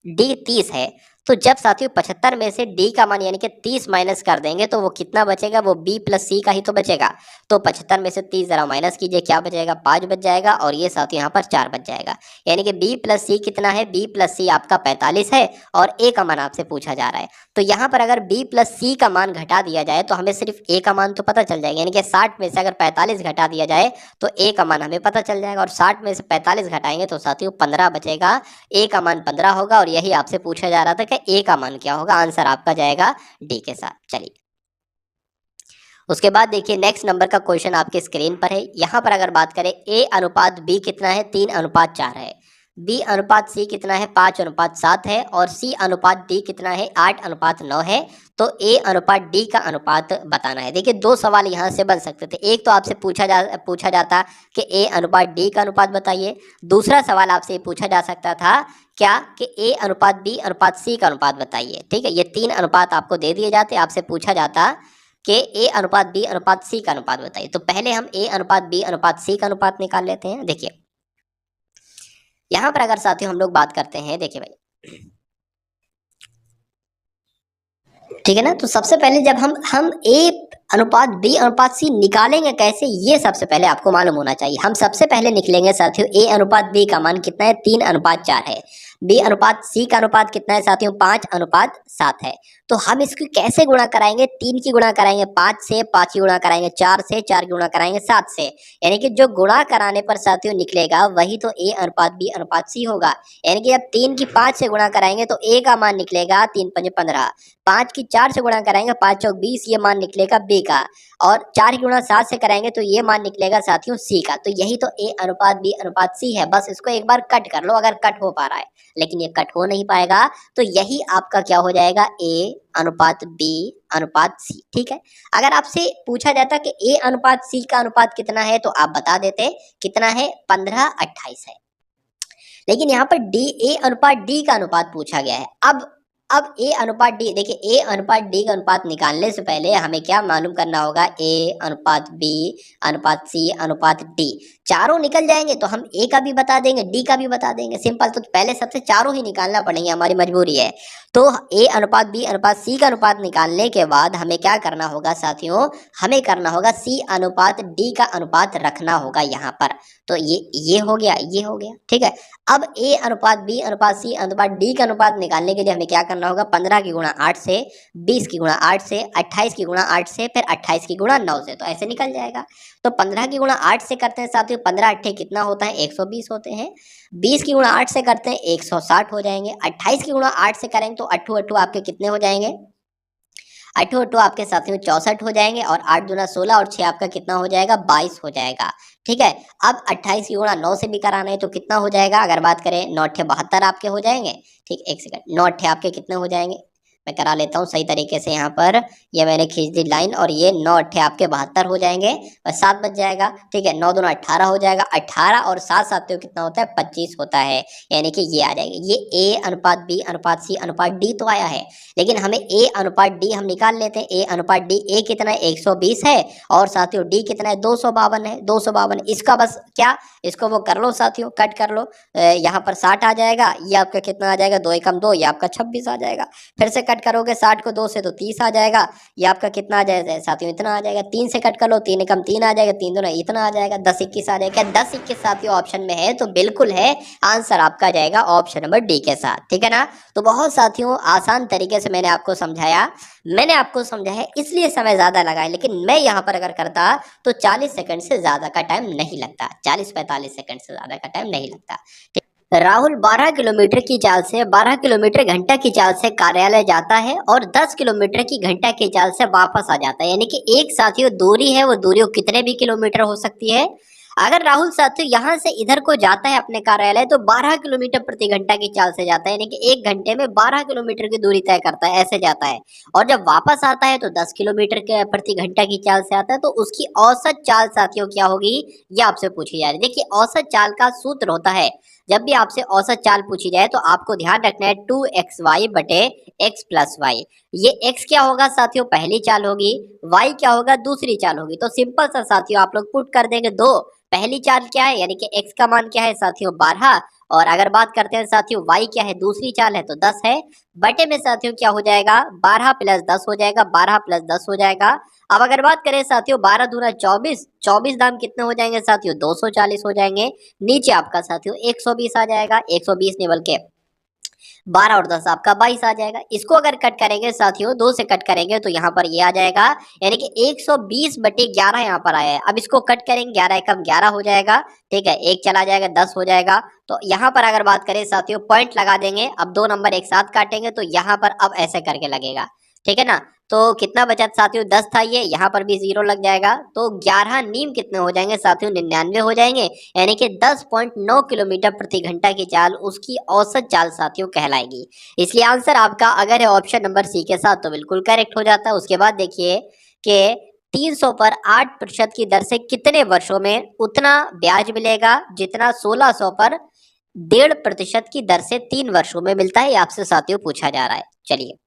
Speaker 1: d 30 है, तो जब साथियों 75 में से d का मान यानी कि 30 माइनस कर देंगे तो वो कितना बचेगा, वो b प्लस सी का ही तो बचेगा। तो 75 में से 30 जरा माइनस कीजिए, क्या बचेगा 5 बच जाएगा, और ये साथियों यहाँ पर 4 बच जाएगा, यानी कि b प्लस सी कितना है, b प्लस सी आपका 45 है और a का मान आपसे पूछा जा रहा है। तो यहाँ पर अगर b प्लस सी का मान घटा दिया जाए तो हमें सिर्फ a का मान तो पता चल जाएगा, यानी कि 60 में से अगर 45 घटा दिया जाए तो a का मान हमें पता चल जाएगा, और 60 में से 45 घटाएंगे तो साथियों 15 बचेगा, a का मान 15 होगा, और यही आपसे पूछा जा रहा था कि a का मान क्या होगा, आंसर आपका जाएगा डी के साथ। चलिए उसके बाद देखिए नेक्स्ट नंबर का क्वेश्चन आपके स्क्रीन पर है। यहाँ पर अगर बात करें a अनुपात b कितना है, 3 अनुपात 4 है, b अनुपात c कितना है, 5 अनुपात 7 है, और c अनुपात d कितना है, 8 अनुपात 9 है, तो a अनुपात d का अनुपात बताना है। देखिए दो सवाल यहाँ से बन सकते थे, एक तो आपसे पूछा जाता कि a अनुपात d का अनुपात बताइए, दूसरा सवाल आपसे पूछा जा सकता था क्या कि a अनुपात b अनुपात c का अनुपात बताइए। ठीक है, ये 3 अनुपात आपको दे दिए जाते, आपसे पूछा जाता कि a अनुपात b अनुपात c का अनुपात बताइए। तो पहले हम a अनुपात b अनुपात c का अनुपात निकाल लेते हैं। देखिए यहाँ पर अगर साथियों हम लोग बात करते हैं, देखिए भाई ठीक है ना, तो सबसे पहले जब हम a अनुपात b अनुपात c निकालेंगे कैसे, ये सबसे पहले आपको मालूम होना चाहिए। हम सबसे पहले निकलेंगे साथियों a अनुपात b का मान कितना है, 3 अनुपात 4 है, b अनुपात c का अनुपात कितना है साथियों, 5 अनुपात 7 है। तो हम इसको कैसे गुणा कराएंगे, 3 की गुणा कराएंगे 5 से, 5 की गुणा कराएंगे 4 से, 4 की गुणा कराएंगे 7 से, यानी कि जो गुणा कराने पर साथियों निकलेगा वही तो a अनुपात b अनुपात c होगा। यानी कि जब 3 की 5 से गुणा कराएंगे तो a का मान निकलेगा 3 पंजे 15, 5 की 4 से गुणा कराएंगे 5 चौक 20, ये मान निकलेगा b का, और 4 की गुणा 7 से कराएंगे तो ये मान निकलेगा साथियों c का। तो यही तो a अनुपात b अनुपात c है, बस इसको एक बार कट कर लो अगर कट हो पा रहा है, लेकिन ये कट हो नहीं पाएगा, तो यही आपका क्या हो जाएगा, a अनुपात b अनुपात c। ठीक है, अगर आपसे पूछा जाता कि a अनुपात c का अनुपात कितना है तो आप बता देते कितना है, 15:28 है, लेकिन यहाँ पर a अनुपात d का अनुपात पूछा गया है। अब a अनुपात d, देखिए a अनुपात d का अनुपात निकालने से पहले हमें क्या मालूम करना होगा, a अनुपात b अनुपात c अनुपात d, चारों निकल जाएंगे तो हम a का भी बता देंगे d का भी बता देंगे, सिंपल। तो पहले सबसे चारों ही निकालना पड़ेंगे, हमारी मजबूरी है। तो a अनुपात b अनुपात c का अनुपात निकालने के बाद हमें क्या करना होगा साथियों, हमें करना होगा c अनुपात d का अनुपात रखना होगा यहाँ पर। तो ये हो गया, ये हो गया, ठीक है। अब a अनुपात b अनुपात c अनुपात d का अनुपात निकालने के लिए हमें क्या करना होगा, 15 की गुणा 8 से, 20 की गुणा 8 से, 28 की गुणा 8 से, फिर 28 की गुणा 9 से, तो ऐसे निकल जाएगा। तो 15 की गुणा 8 से करते हैं साथियों, 15 अट्ठे कितना होता है, 120 होते हैं। 20 की गुणा 8 से करते हैं 160 हो जाएंगे। 28 की गुणा 8 से करेंगे तो अट्ठू अट्ठू आपके कितने हो जाएंगे, अट्ठू अट्ठू आपके साथियों 64 हो जाएंगे, और 8 दूना 16 और 6 आपका कितना हो जाएगा, 22 हो जाएगा। ठीक है, अब 28 की गुणा 9 से भी कराना है तो कितना हो जाएगा, अगर बात करें 9 अट्ठे 72 आपके हो जाएंगे। ठीक, एक सेकंड, 9 अट्ठे आपके कितने हो जाएंगे, मैं करा लेता हूँ सही तरीके से। यहाँ पर ये मैंने खींच दी लाइन, और ये 9 अट्ठे आपके 72 हो जाएंगे, और 7 बच जाएगा। ठीक है, 9 दूना 18 हो जाएगा, 18 और 7 साथियों कितना होता है, 25 होता है, यानी कि ये आ जाएगा। ये a अनुपात b अनुपात c अनुपात d तो आया है, लेकिन हमें a अनुपात d हम निकाल लेते हैं। a अनुपात d, a कितना है 120 है, और साथियों d कितना है 252 है, 252। इसका बस क्या, इसको वो कर लो साथियों, कट कर लो, यहाँ पर 60 आ जाएगा, ये आपका कितना आ जाएगा, 2 एकम 2, ये आपका 26 आ जाएगा। फिर से कट करोगे 60 को 2 से तो 30 आ जाएगा, ये आपका कितना आ जाएगा साथियों, इतना आ जाएगा। 3 से कट कर लो, 3 एकम 3 आ जाएगा, 3 दूना इतना आ जाएगा, 10 21 आ जाएगा। 10 21 साथियों ऑप्शन में है तो बिल्कुल है, आंसर आपका जाएगा ऑप्शन नंबर डी के साथ। ठीक है ना, तो बहुत साथियों आसान तरीके से मैंने आपको समझाया, इसलिए समय ज्यादा लगा है, लेकिन मैं यहाँ पर अगर करता तो 40 सेकंड से ज्यादा का टाइम नहीं लगता, 40-45 सेकंड से ज्यादा का टाइम नहीं लगता। राहुल 12 किलोमीटर की चाल से 12 किलोमीटर घंटा की चाल से कार्यालय जाता है और 10 किलोमीटर की घंटा की चाल से वापस आ जाता है। यानी कि एक साथियों दूरी है, वो दूरी कितने भी किलोमीटर हो सकती है। अगर राहुल साथियों यहाँ से इधर को जाता है अपने कार्यालय तो 12 किलोमीटर प्रति घंटा की चाल से जाता है, यानी कि एक घंटे में 12 किलोमीटर की दूरी तय करता है, ऐसे जाता है। और जब वापस आता है तो 10 किलोमीटर के प्रति घंटा की चाल से आता है। तो उसकी औसत चाल साथियों क्या होगी, ये आपसे पूछी जा रही है। देखिए औसत चाल का सूत्र होता है, जब भी आपसे औसत चाल पूछी जाए तो आपको ध्यान रखना है 2xy बटे x प्लस वाई। ये x क्या होगा साथियों, पहली चाल होगी, y क्या होगा, दूसरी चाल होगी। तो सिंपल सा साथियों आप लोग पुट कर देंगे दो, पहली चाल क्या है यानी कि x का मान क्या है साथियों 12, और अगर बात करते हैं साथियों y क्या है, दूसरी चाल है तो 10 है, बटे में साथियों क्या हो जाएगा 12 प्लस 10 हो जाएगा, 12 प्लस 10 हो जाएगा। अब अगर बात करें साथियों 12 दूना 24, 24 दाम कितने हो जाएंगे साथियों 240 हो जाएंगे। नीचे आपका साथियों 120 आ जाएगा, 120 नहीं बल्कि 12 और 10 आपका 22 आ जाएगा। इसको अगर कट करेंगे साथियों 2 से कट करेंगे तो यहाँ पर ये आ जाएगा, यानी कि 120 बटे 11 यहाँ पर आया है। अब इसको कट करेंगे 11 एकम 11 हो जाएगा, ठीक है, एक चला जाएगा 10 हो जाएगा। तो यहाँ पर अगर बात करें साथियों पॉइंट लगा देंगे, अब दो नंबर एक साथ काटेंगे तो यहाँ पर अब ऐसे करके लगेगा, ठीक है ना। तो कितना बचा साथियों 10 था, ये यहाँ पर भी 0 लग जाएगा। तो 11 नीम कितने हो जाएंगे साथियों 99 हो जाएंगे, यानी कि 10.9 किलोमीटर प्रति घंटा की चाल उसकी औसत चाल साथियों कहलाएगी। इसलिए आंसर आपका अगर है ऑप्शन नंबर सी के साथ तो बिल्कुल करेक्ट हो जाता है। उसके बाद देखिए कि 300 पर 8% की दर से कितने वर्षों में उतना ब्याज मिलेगा जितना 1600 पर 1.5% की दर से 3 वर्षों में मिलता है, ये आपसे साथियों पूछा जा रहा है। चलिए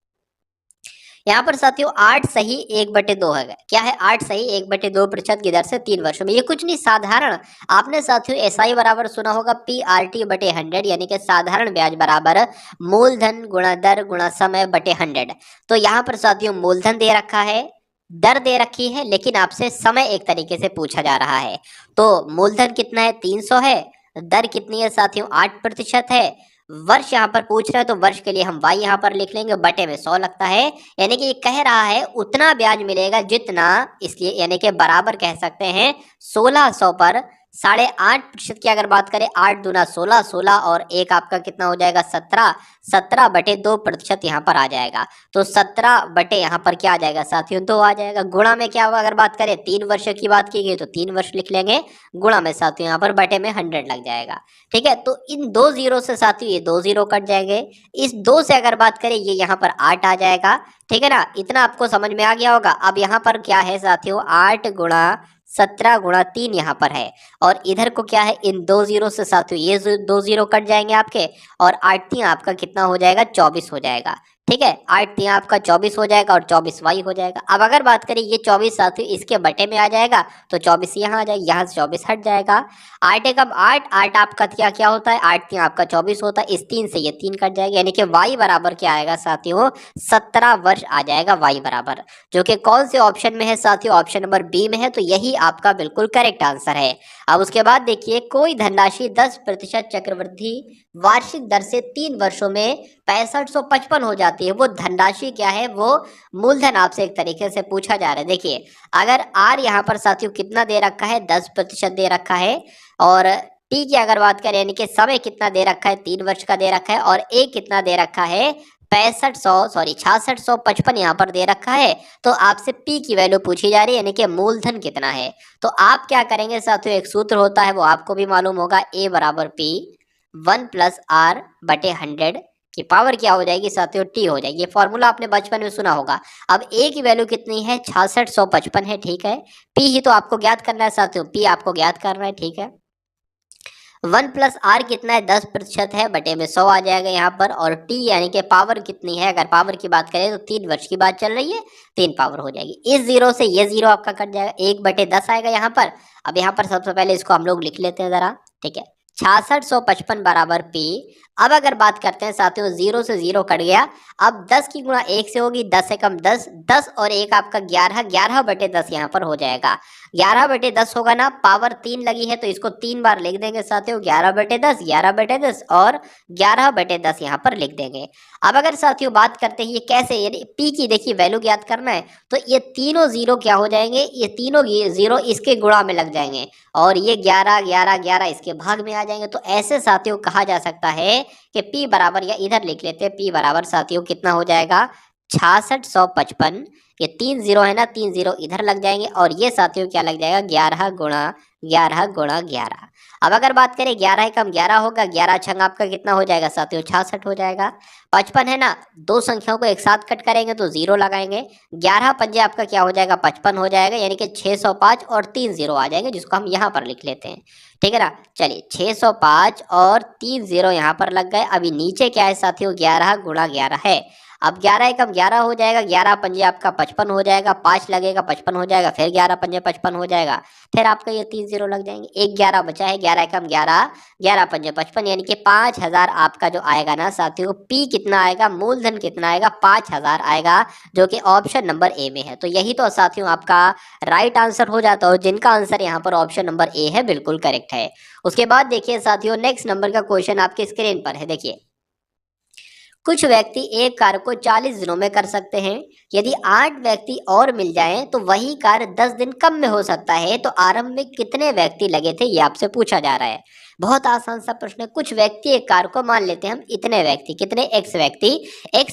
Speaker 1: यहाँ पर साथियों 8 सही 1/2 है, क्या है 8 सही 1/2% की दर से 3 वर्षों में। ये कुछ नहीं साधारण, आपने साथियों एसआई बराबर सुना होगा PRT बटे 100, यानी कि साधारण ब्याज बराबर मूलधन गुणा दर गुणा समय बटे 100। तो यहाँ पर साथियों मूलधन दे रखा है, दर दे रखी है, लेकिन आपसे समय एक तरीके से पूछा जा रहा है। तो मूलधन कितना है 300 है, दर कितनी है साथियों 8% है, वर्ष यहाँ पर पूछ रहे हैं तो वर्ष के लिए हम y यहाँ पर लिख लेंगे, बटे में 100 लगता है, यानी कि ये कह रहा है उतना ब्याज मिलेगा जितना, इसलिए यानी कि बराबर कह सकते हैं 1600 पर 8.5% की अगर बात करें 8 दूना 16, 16 और एक आपका कितना हो जाएगा 17, 17 बटे 2% यहाँ पर आ जाएगा। तो 17 बटे यहाँ पर क्या आ जाएगा साथियों 2 आ जाएगा। गुणा में क्या होगा, अगर बात करें 3 वर्ष की बात की गई तो 3 वर्ष लिख लेंगे, गुणा में साथियों यहाँ पर बटे में 100 लग जाएगा, ठीक है। तो इन दो जीरो से साथियों ये 2 जीरो कट जाएंगे, इस 2 से अगर बात करें ये यहाँ पर 8 आ जाएगा, ठीक है ना। इतना आपको समझ में आ गया होगा। अब यहाँ पर क्या है साथियों 8 गुणा 17 गुणा 3 यहाँ पर है, और इधर को क्या है इन 2 जीरो से साथियों ये 2 जीरो कट जाएंगे आपके, और 8 3 आपका कितना हो जाएगा 24 हो जाएगा, ठीक है। 8 3 आपका 24 हो जाएगा और 24 वाई हो जाएगा। अब अगर बात करें ये 24 साथियों इसके बटे में आ जाएगा तो 24 यहाँ आ जाएगा, यहाँ से 24 हट जाएगा। 8 एकम 8, 8 आपका क्या क्या होता है 8 3 आपका 24 होता है, इस 3 से ये 3 कट जाएगा, यानी कि वाई बराबर क्या आएगा साथियों 17 वर्ष आ जाएगा वाई बराबर, जो कि कौन से ऑप्शन में है साथियों, ऑप्शन नंबर बी में है। तो यही आपका बिल्कुल करेक्ट आंसर है। अब उसके बाद देखिए कोई धनराशि 10% चक्रवृद्धि वार्षिक दर से 3 वर्षों में 6555 हो जाती है, वो धनराशि क्या है, वो मूलधन आपसे एक तरीके से पूछा जा रहा है। देखिए अगर आर यहाँ पर साथियों कितना दे रखा है 10% दे रखा है, और टी की अगर बात करें यानी कि समय कितना दे रखा है 3 वर्ष का दे रखा है, और ए कितना दे रखा है 6655 यहाँ पर दे रखा है, तो आपसे पी की वैल्यू पूछी जा रही है, यानी कि मूलधन कितना है। तो आप क्या करेंगे साथियों, एक सूत्र होता है वो आपको भी मालूम होगा, ए बराबर पी 1 प्लस आर बटे 100 की पावर क्या हो जाएगी साथियों टी हो जाएगी। ये फॉर्मूला आपने बचपन में सुना होगा। अब ए की वैल्यू कितनी है 6655 है, ठीक है। पी ही तो आपको ज्ञात करना है साथियों, पी आपको ज्ञात करना है, ठीक है। 1 प्लस आर कितना है 10% है, बटे में 100 आ जाएगा यहाँ पर, और टी यानी कि पावर कितनी है, अगर पावर की बात करें तो 3 वर्ष की बात चल रही है, 3 पावर हो जाएगी। इस जीरो से ये जीरो आपका कट जाएगा, 1/10 आएगा यहाँ पर। अब यहाँ पर सबसे पहले इसको हम लोग लिख लेते हैं जरा, ठीक है। 6655 बराबर पी अब अगर बात करते हैं साथियों, 0 से 0 कट गया। अब 10 की गुणा 1 से होगी, 10 से कम 10, 10 और 1 आपका 11, 11/10 यहाँ पर हो जाएगा। 11/10 होगा ना, पावर 3 लगी है तो इसको 3 बार लिख देंगे साथियों, 11/10, 11/10 और 11/10 यहाँ पर लिख देंगे। अब अगर साथियों बात करते हैं ये कैसे, यानी पी की देखिए वैल्यू याद करना है, तो ये तीनों जीरो क्या हो जाएंगे, ये तीनों जीरो इसके गुणा में लग जाएंगे और ये 11, 11, 11 इसके भाग में आ जाएंगे। तो ऐसे साथियों कहा जा सकता है कि P बराबर, या इधर लिख लेते हैं, P बराबर साथियों कितना हो जाएगा, 6655। ये 3 जीरो है ना, 3 जीरो इधर लग जाएंगे और ये साथियों क्या लग जाएगा, 11 गुणा 11 गुणा 11। अब अगर बात करें 11 कम 11 होगा, 11 छंग आपका कितना हो जाएगा साथियों, 66 हो जाएगा। 55 है ना, दो संख्याओं को एक साथ कट करेंगे तो जीरो लगाएंगे, 11 पंजे आपका क्या हो जाएगा, 55 हो जाएगा, यानी कि 605 और 3 जीरो आ जाएंगे, जिसको हम यहाँ पर लिख लेते हैं। ठीक है ना, चलिए 605 और 3 जीरो यहाँ पर लग गए। अभी नीचे क्या है साथियों, 11 गुणा 11 है। अब 11 एकम 11 हो जाएगा, 11 पंजे आपका 55 हो जाएगा, 5 लगेगा 55 हो जाएगा, फिर 11 पंजे 55 हो जाएगा, फिर आपका ये 3 जीरो लग जाएंगे, एक 11 बचा है, 11 एकम 11, 11 पंजे 55, यानी कि 5000 आपका जो आएगा ना साथियों, पी कितना आएगा, मूलधन कितना आएगा, 5000 आएगा, जो कि ऑप्शन नंबर ए में है। तो यही तो साथियों आपका राइट आंसर हो जाता है, और जिनका आंसर यहाँ पर ऑप्शन नंबर ए है बिल्कुल करेक्ट है। उसके बाद देखिए साथियों, नेक्स्ट नंबर का क्वेश्चन आपके स्क्रीन पर है, देखिए। कुछ व्यक्ति एक कार्य को 40 दिनों में कर सकते हैं। यदि 8 व्यक्ति और मिल जाएं तो वही कार्य 10 दिन कम में हो सकता है। तो आरंभ में कितने व्यक्ति लगे थे, ये आपसे पूछा जा रहा है। बहुत आसान सा प्रश्न है। कुछ व्यक्ति एक कार्य को, मान लेते हैं हम इतने व्यक्ति, कितने, एक्स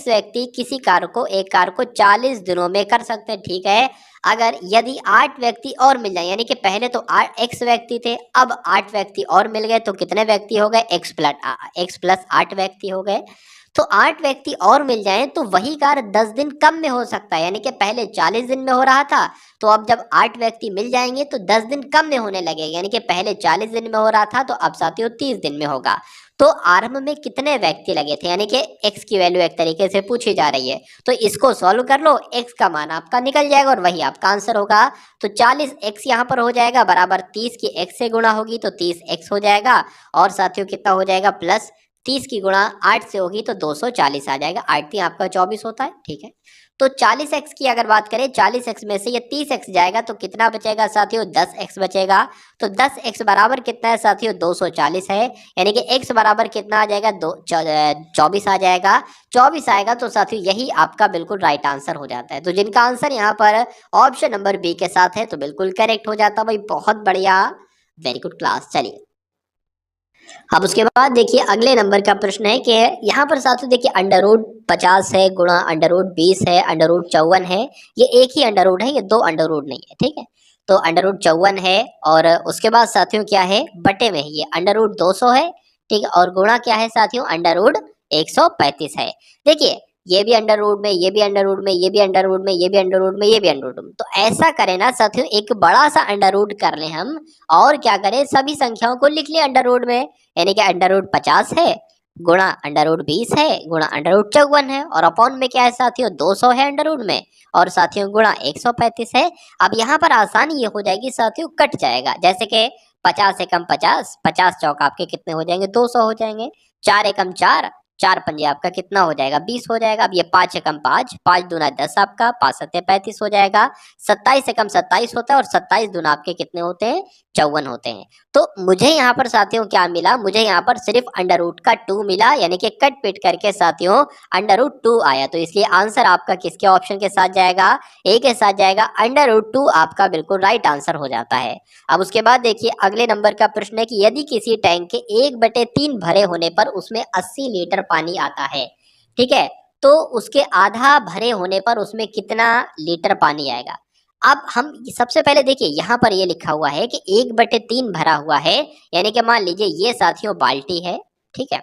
Speaker 1: व्यक्ति किसी कार्य को, एक कार्य को 40 दिनों में कर सकते हैं। ठीक है, अगर यदि 8 व्यक्ति और मिल जाए, यानी कि पहले तो एक्स व्यक्ति थे, अब 8 व्यक्ति और मिल गए, तो कितने व्यक्ति हो गए, एक्स प्लस 8 व्यक्ति हो गए। तो 8 व्यक्ति और मिल जाएं तो वही कार्य 10 दिन कम में हो सकता है, यानी कि पहले 40 दिन में हो रहा था, तो अब जब 8 व्यक्ति मिल जाएंगे तो 10 दिन कम में होने लगेगा, यानी कि पहले 40 दिन में हो रहा था तो अब साथियों 30 दिन में होगा। तो आरंभ में कितने व्यक्ति लगे थे, यानी कि x की वैल्यू एक तरीके से पूछी जा रही है, तो इसको सॉल्व कर लो, x का मान आपका निकल जाएगा और वही आपका आंसर होगा। तो 40x यहाँ पर हो जाएगा बराबर 30 की x से गुणा होगी तो 30x हो जाएगा, और साथियों कितना हो जाएगा, प्लस 30 की गुणा 8 से होगी तो 240 आ जाएगा। 8 3 आपका 24 होता है। ठीक है, तो 40x की अगर बात करें, 40x में से ये 30x जाएगा तो कितना बचेगा साथियों, 10x बचेगा। तो 10x बराबर कितना है साथियों, 240 है, यानी कि x बराबर कितना आ जाएगा, 24 आ जाएगा। 24 आएगा तो साथियों यही आपका बिल्कुल राइट आंसर हो जाता है। तो जिनका आंसर यहाँ पर ऑप्शन नंबर बी के साथ है तो बिल्कुल करेक्ट हो जाता है भाई, बहुत बढ़िया, वेरी गुड क्लास। चलिए अब उसके बाद देखिए अगले नंबर का प्रश्न है कि यहाँ पर साथियों देखिए अंडर रूट 50 है गुणा अंडर रूट 20 है, अंडर रूट 54 है, ये एक ही अंडर रूट है, ये दो अंडर रूट नहीं है। ठीक है, तो अंडर रूट 54 है और उसके बाद साथियों क्या है, बटे में है, ये अंडर रूट 200 है। ठीक है, और गुणा क्या है साथियों, अंडर रूट 135 है। देखिए ये भी अंडर रूट में, ये भी अंडर रूट में, ये भी अंडर रूट में, ये भी अंडर रूट में, ये भी अंडर रूट में। तो ऐसा करें ना साथियों, एक बड़ा सा अंडर रूट कर लें हम, और क्या करें, सभी संख्याओं को लिख लें अंडर रूट में, यानी कि अंडर रूट 50 है गुणा अंडर रूट 20 है गुणा अंडर रूट 54 है, और अपॉन में क्या है साथियों, 200 है अंडर रूट में, और साथियों गुणा 135 है। अब यहाँ पर आसानी ये हो जाएगी साथियों, कट जाएगा, जैसे कि 50 से कम 50, 50 चौक आपके कितने हो जाएंगे, 200 हो जाएंगे। 4 एकम 4, 4 पंजे आपका कितना हो जाएगा, 20 हो जाएगा। अब ये 5 एकम 5, 5 दूना 10 आपका, 5 सत्ते 35 हो जाएगा। 27 एकम 27 होता है और 27 दूना आपके कितने होते हैं, 54 होते हैं। तो मुझे यहाँ पर साथियों क्या मिला, मुझे यहाँ पर सिर्फ अंडर रूट का 2 मिला, यानी कि कट पिट करके साथियों अंडर रूट 2 आया। तो इसलिए आंसर आपका किसके ऑप्शन के साथ जाएगा, ए के साथ जाएगा। अंडर रूट 2 आपका बिल्कुल राइट आंसर हो जाता है। अब उसके बाद देखिए अगले नंबर का प्रश्न है कि यदि किसी टैंक के 1/3 भरे होने पर उसमें 80 लीटर पानी आता है, ठीक है, तो उसके आधा भरे होने पर उसमें कितना लीटर पानी आएगा। अब हम सबसे पहले देखिए यहाँ पर ये लिखा हुआ है कि 1/3 भरा हुआ है, यानी कि मान लीजिए ये साथियों बाल्टी है, ठीक है,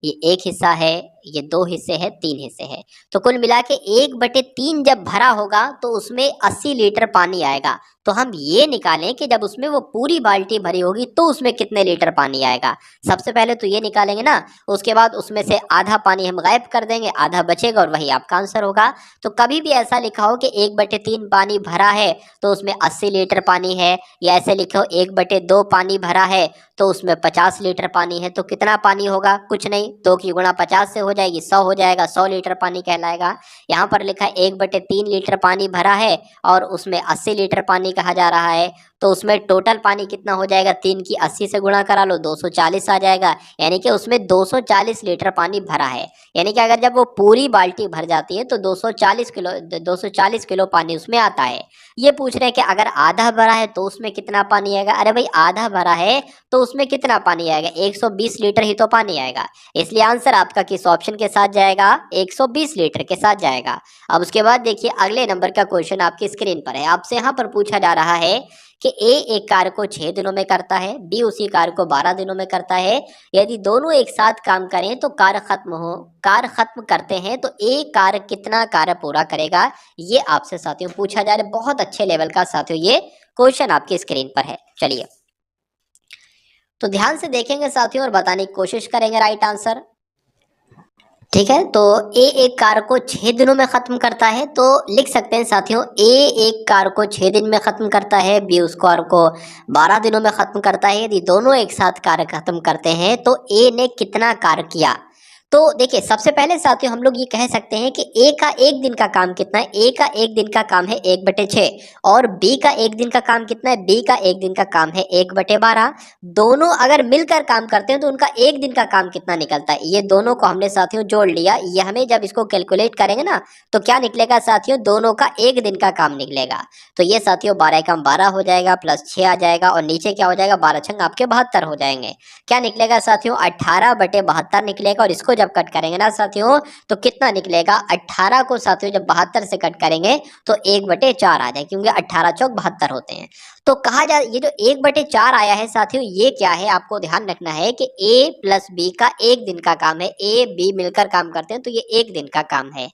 Speaker 1: ये एक हिस्सा है, ये 2 हिस्से है, 3 हिस्से है। तो कुल मिला के 1/3 जब भरा होगा तो उसमें 80 लीटर पानी आएगा। तो हम ये निकालें कि जब उसमें वो पूरी बाल्टी भरी होगी तो उसमें कितने लीटर पानी आएगा। सबसे पहले तो ये निकालेंगे ना, उसके बाद उसमें से आधा पानी हम गायब कर देंगे, आधा बचेगा और वही आपका आंसर होगा। तो कभी भी ऐसा लिखा हो कि 1/3 पानी भरा है तो उसमें 80 लीटर पानी है, या ऐसे लिखो 1/2 पानी भरा है तो उसमें 50 लीटर पानी है, तो कितना पानी होगा? कुछ नहीं, 2 की गुणा 50 से हो जाएगी, 100 हो जाएगा, 100 लीटर पानी कहलाएगा। यहाँ पर लिखा है 1/3 लीटर पानी भरा है और उसमें 80 लीटर पानी कहा जा रहा है, तो उसमें टोटल पानी कितना हो जाएगा? 3 की 80 से गुणा करा लो, 240 आ जाएगा। यानी कि उसमें 240 लीटर पानी भरा है। यानी कि अगर जब वो पूरी बाल्टी भर जाती है तो 240 किलो पानी उसमें आता है। ये पूछ रहे हैं कि अगर आधा भरा है तो उसमें कितना पानी आएगा। अरे भाई, आधा भरा है तो उसमें कितना पानी आएगा? 120 लीटर ही तो पानी आएगा। इसलिए आंसर आपका किस ऑप्शन के साथ जाएगा? 120 लीटर के साथ जाएगा। अब उसके बाद देखिए अगले नंबर का क्वेश्चन आपकी स्क्रीन पर है। आपसे यहाँ पर पूछा जा रहा है कि ए एक कार्य को 6 दिनों में करता है, बी उसी कार्य को 12 दिनों में करता है। यदि दोनों एक साथ काम करें तो कार्य खत्म करते हैं तो ए कार्य कितना कार्य पूरा करेगा? ये आपसे साथियों पूछा जा रहा है। बहुत अच्छे लेवल का साथियों ये क्वेश्चन आपकी स्क्रीन पर है। चलिए तो ध्यान से देखेंगे साथियों और बताने की कोशिश करेंगे राइट आंसर। ठीक है, तो ए एक कार्य को 6 दिनों में खत्म करता है, तो लिख सकते हैं साथियों ए एक कार्य को 6 दिन में खत्म करता है, बी उस कार्य को 12 दिनों में खत्म करता है। यदि दोनों एक साथ कार्य खत्म करते हैं तो ए ने कितना कार्य किया? तो देखिए सबसे पहले साथियों हम लोग ये कह सकते हैं कि ए का एक दिन का काम कितना है? ए का एक दिन का काम है 1/6 और बी का एक दिन का काम कितना है? बी का एक दिन का काम है 1/12। दोनों अगर मिलकर काम करते हैं तो उनका एक दिन का काम कितना निकलता है? ये दोनों को हमने साथियों जोड़ लिया। ये हमें जब इसको कैलकुलेट करेंगे ना तो क्या निकलेगा साथियों? दोनों का एक दिन का काम निकलेगा। तो ये साथियों 12 कम 12 हो जाएगा, प्लस 6 आ जाएगा और नीचे क्या हो जाएगा? 12 छंग आपके 72 हो जाएंगे। क्या निकलेगा साथियों? 18/72 निकलेगा। और इसको जब कट करेंगे ना साथियों तो कितना निकलेगा? 18 को साथियों जब 72 से कट करेंगे तो 1/4 आ जाए, क्योंकि 18 चौक 72 होते हैं। तो कहा जाए ये जो 1/4 आया है साथियों ये क्या है? आपको ध्यान रखना है कि ए प्लस बी का एक दिन का काम है। ए बी मिलकर काम करते हैं तो ये एक दिन का काम है।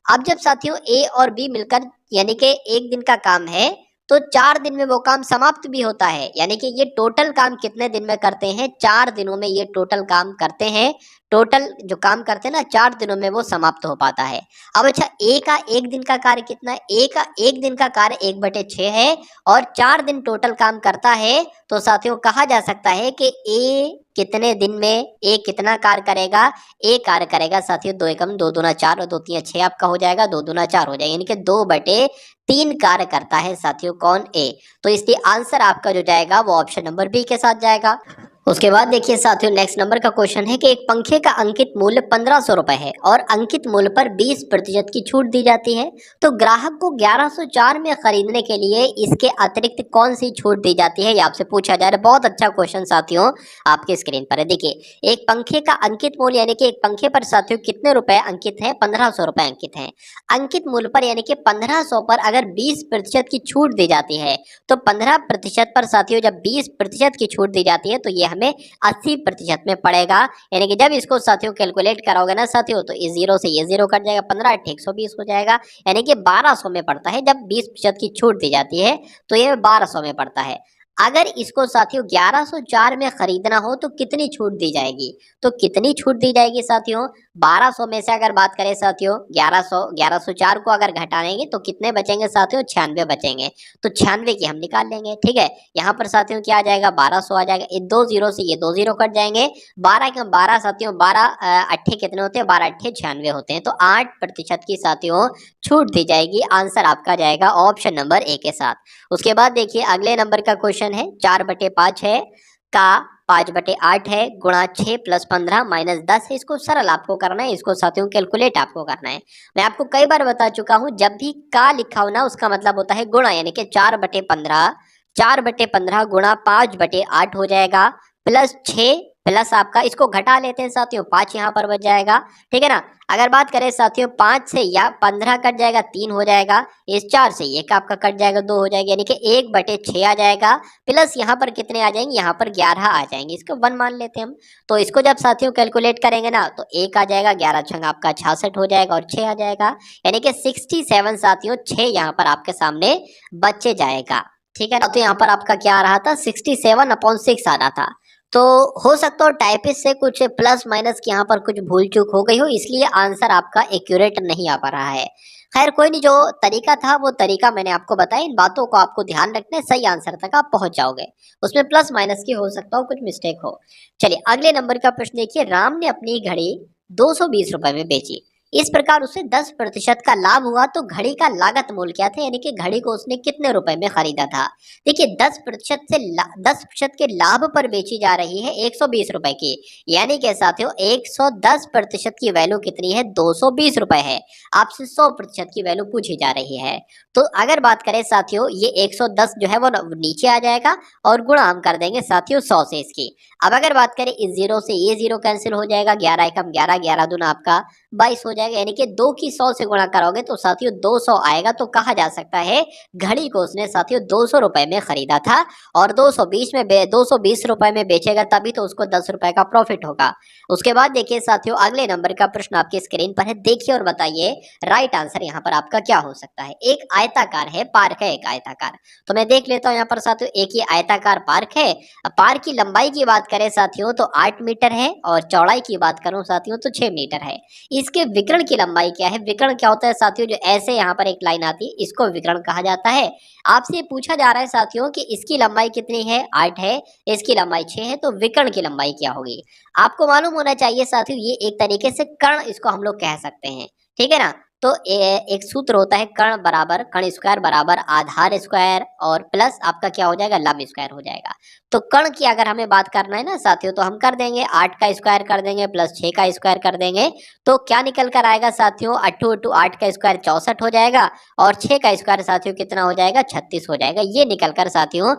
Speaker 1: अब जब साथियों ए और बी मिलकर यानी कि एक दिन का काम है तो 4 दिन में वो काम समाप्त भी होता है। यानी कि ये टोटल काम कितने दिन में करते हैं? 4 दिनों में ये टोटल काम करते हैं। टोटल जो काम करते हैं ना 4 दिनों में वो समाप्त हो पाता है। अब अच्छा ए का एक दिन का कार्य कितना है? ए का एक दिन का कार्य 1/6 है और 4 दिन टोटल काम करता है। तो साथियों कहा जा सकता है कि ए कितने दिन में ए कितना कार्य करेगा? ए कार्य करेगा साथियों 2 एकम 2 दूना 4 और 2 3 6 आपका हो जाएगा, 2 दूना 4 हो जाएगा, यानी कि 2/3 कार्य करता है साथियों कौन? ए। तो इसलिए आंसर आपका जो जाएगा वो ऑप्शन नंबर बी के साथ जाएगा। उसके बाद देखिए साथियों नेक्स्ट नंबर का क्वेश्चन है कि एक पंखे का अंकित मूल्य 1500 रुपए है और अंकित मूल्य पर 20% की छूट दी जाती है। तो ग्राहक को 1104 में खरीदने के लिए इसके अतिरिक्त कौन सी छूट दी जाती है? ये आपसे पूछा जा रहा है। बहुत अच्छा क्वेश्चन साथियों आपके स्क्रीन पर है। देखिए एक पंखे का अंकित मूल्य यानी कि एक पंखे पर साथियों कितने रुपए अंकित है? 1500 रुपए अंकित है। अंकित मूल्य पर यानी कि 1500 पर अगर 20% की छूट दी जाती है तो 15% पर साथियों जब 20% की छूट दी जाती है तो ये हमें 80% में पड़ेगा। यानी कि जब इसको साथियों कैलकुलेट कराओगे ना साथियों तो इस 0 से ये 0 कट जाएगा, 15 8 120 हो जाएगा। यानी कि 1200 में पड़ता है। जब 20% की छूट दी जाती है तो ये 1200 में पड़ता है। अगर इसको साथियों 1104 में खरीदना हो तो कितनी छूट दी जाएगी? तो कितनी छूट दी जाएगी साथियों? 1200 में से अगर बात करें साथियों 1104 को अगर घटाएंगे तो कितने बचेंगे साथियों? 96 बचेंगे। तो 96 की हम निकाल लेंगे। ठीक है, यहाँ पर साथियों क्या आ जाएगा? 1200 आ जाएगा। ये 2 0 से ये 2 0 कट जाएंगे। 12 के 12 साथियों 12 अट्ठे कितने होते हैं? 12 अट्ठे 96 होते हैं। तो 8% की साथियों छूट दी जाएगी। आंसर आपका जाएगा ऑप्शन नंबर ए के साथ। उसके बाद देखिए अगले नंबर का क्वेश्चन है 4/5 है का 5/8 है गुणा 6 + 15 - 10 है। इसको सरल आपको करना है, इसको साथियों कैलकुलेट आपको करना है। मैं आपको कई बार बता चुका हूं जब भी का लिखा हो ना उसका मतलब होता है गुणा, यानी कि 4/15 गुणा 5/8 हो जाएगा प्लस 6 प्लस आपका इसको घटा लेते हैं साथियों, 5 यहाँ पर बच जाएगा, ठीक है ना। अगर बात करें साथियों 5 से या 15 कट जाएगा 3 हो जाएगा, इस 4 से 1 आपका कट जाएगा 2 हो जाएगा, यानी कि 1/6 आ जाएगा, प्लस यहाँ पर कितने आ जाएंगे, यहाँ पर 11 आ जाएंगे, इसको 1 मान लेते हैं हम। तो इसको जब साथियों कैलकुलेट करेंगे ना तो 1 आ जाएगा, 11 छंग आपका 66 हो जाएगा और 6 आ जाएगा, यानी कि 67 साथियों 6 यहाँ पर आपके सामने बचे जाएगा, ठीक है ना। तो यहाँ पर आपका क्या आ रहा था, 67/6 आ रहा था। तो हो सकता है टाइपिस्ट से कुछ प्लस माइनस की यहाँ पर कुछ भूल चूक हो गई हो, इसलिए आंसर आपका एक्यूरेट नहीं आ पा रहा है। खैर कोई नहीं, जो तरीका था वो तरीका मैंने आपको बताया, इन बातों को आपको ध्यान रखना है, सही आंसर तक आप पहुंच जाओगे। उसमें प्लस माइनस की हो सकता हो कुछ मिस्टेक हो। चलिए अगले नंबर का प्रश्न देखिए, राम ने अपनी घड़ी 220 रुपए में बेची, इस प्रकार उसे 10% का लाभ हुआ, तो घड़ी का लागत मूल्य क्या था, यानी कि घड़ी को उसने कितने रुपए में खरीदा था। देखिए 10% के लाभ पर बेची जा रही है 120 रुपए की, यानी कि साथियों 110% की वैल्यू कितनी है, 220 रुपए है। आपसे 100% की वैल्यू पूछी जा रही है। तो अगर बात करें साथियों, ये 110 जो है वो नीचे आ जाएगा और गुणा हम कर देंगे साथियों 100 से इसकी। अब अगर बात करें इस जीरो से ये जीरो कैंसिल हो जाएगा, 11 एकम 11, 11 दूना आपका 22 हो जाएगा, यानी कि 2 की 100 से गुणा करोगे तो साथियों 200 आएगा। तो कहा जा सकता है घड़ी को उसने साथियों 200 रुपए में खरीदा था और 220 रुपए में बेचेगा, तभी तो उसको 10 रुपए का प्रॉफिट होगा। उसके बाद देखिए साथियों अगले नंबर का प्रश्न आपकी स्क्रीन पर है, देखिए और बताइए राइट आंसर यहाँ पर आपका क्या हो सकता है। एक आयताकार है, पार्क है एक आयताकार, तो मैं देख लेता हूँ यहाँ पर साथियों, एक ही आयताकार पार्क है। पार्क की लंबाई की बात करें साथियों तो 8 मीटर है और चौड़ाई की बात करूं साथियों तो 6 मीटर है। इसके विकर्ण की लंबाई क्या है, विकर्ण क्या होता है साथियों, जो ऐसे यहाँ पर एक लाइन आती है इसको विकर्ण कहा जाता है। आपसे पूछा जा रहा है साथियों कि इसकी लंबाई कितनी है, 8 है, इसकी लंबाई 6 है, तो विकर्ण की लंबाई क्या होगी। आपको मालूम होना चाहिए साथियों, ये एक तरीके से कर्ण इसको हम लोग कह सकते हैं, ठीक है ना। तो एक सूत्र होता है कर्ण स्क्वायर बराबर आधार स्क्वायर और प्लस आपका क्या हो जाएगा, लंब स्क्वायर हो जाएगा। तो कर्ण की अगर हमें बात करना है ना साथियों तो हम कर देंगे 8 का स्क्वायर कर देंगे प्लस 6 का स्क्वायर कर देंगे, तो क्या निकल कर आएगा साथियों, 8 8 का स्क्वायर 64 हो जाएगा और 6 का स्क्वायर साथियों कितना हो जाएगा, 36 हो जाएगा। ये निकल कर साथियों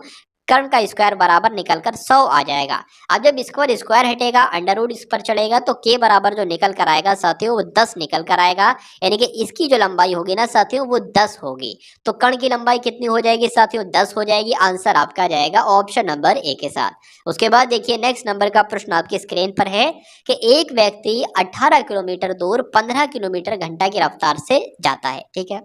Speaker 1: कर्ण का स्क्वायर बराबर निकलकर 100 आ जाएगा। अब जब स्क्वायर स्क्वायर हटेगा, अंडर रूट इस पर चढ़ेगा, तो के बराबर जो निकल कर आएगा साथियों वो 10 निकल कर आएगा, यानी कि इसकी जो लंबाई होगी ना साथियों वो 10 होगी। तो कर्ण की लंबाई कितनी हो जाएगी साथियों, 10 हो जाएगी। आंसर आपका आ जाएगा ऑप्शन नंबर ए के साथ। उसके बाद देखिए नेक्स्ट नंबर का प्रश्न आपकी स्क्रीन पर है कि एक व्यक्ति 18 किलोमीटर दूर 15 किलोमीटर घंटा की रफ्तार से जाता है, ठीक है,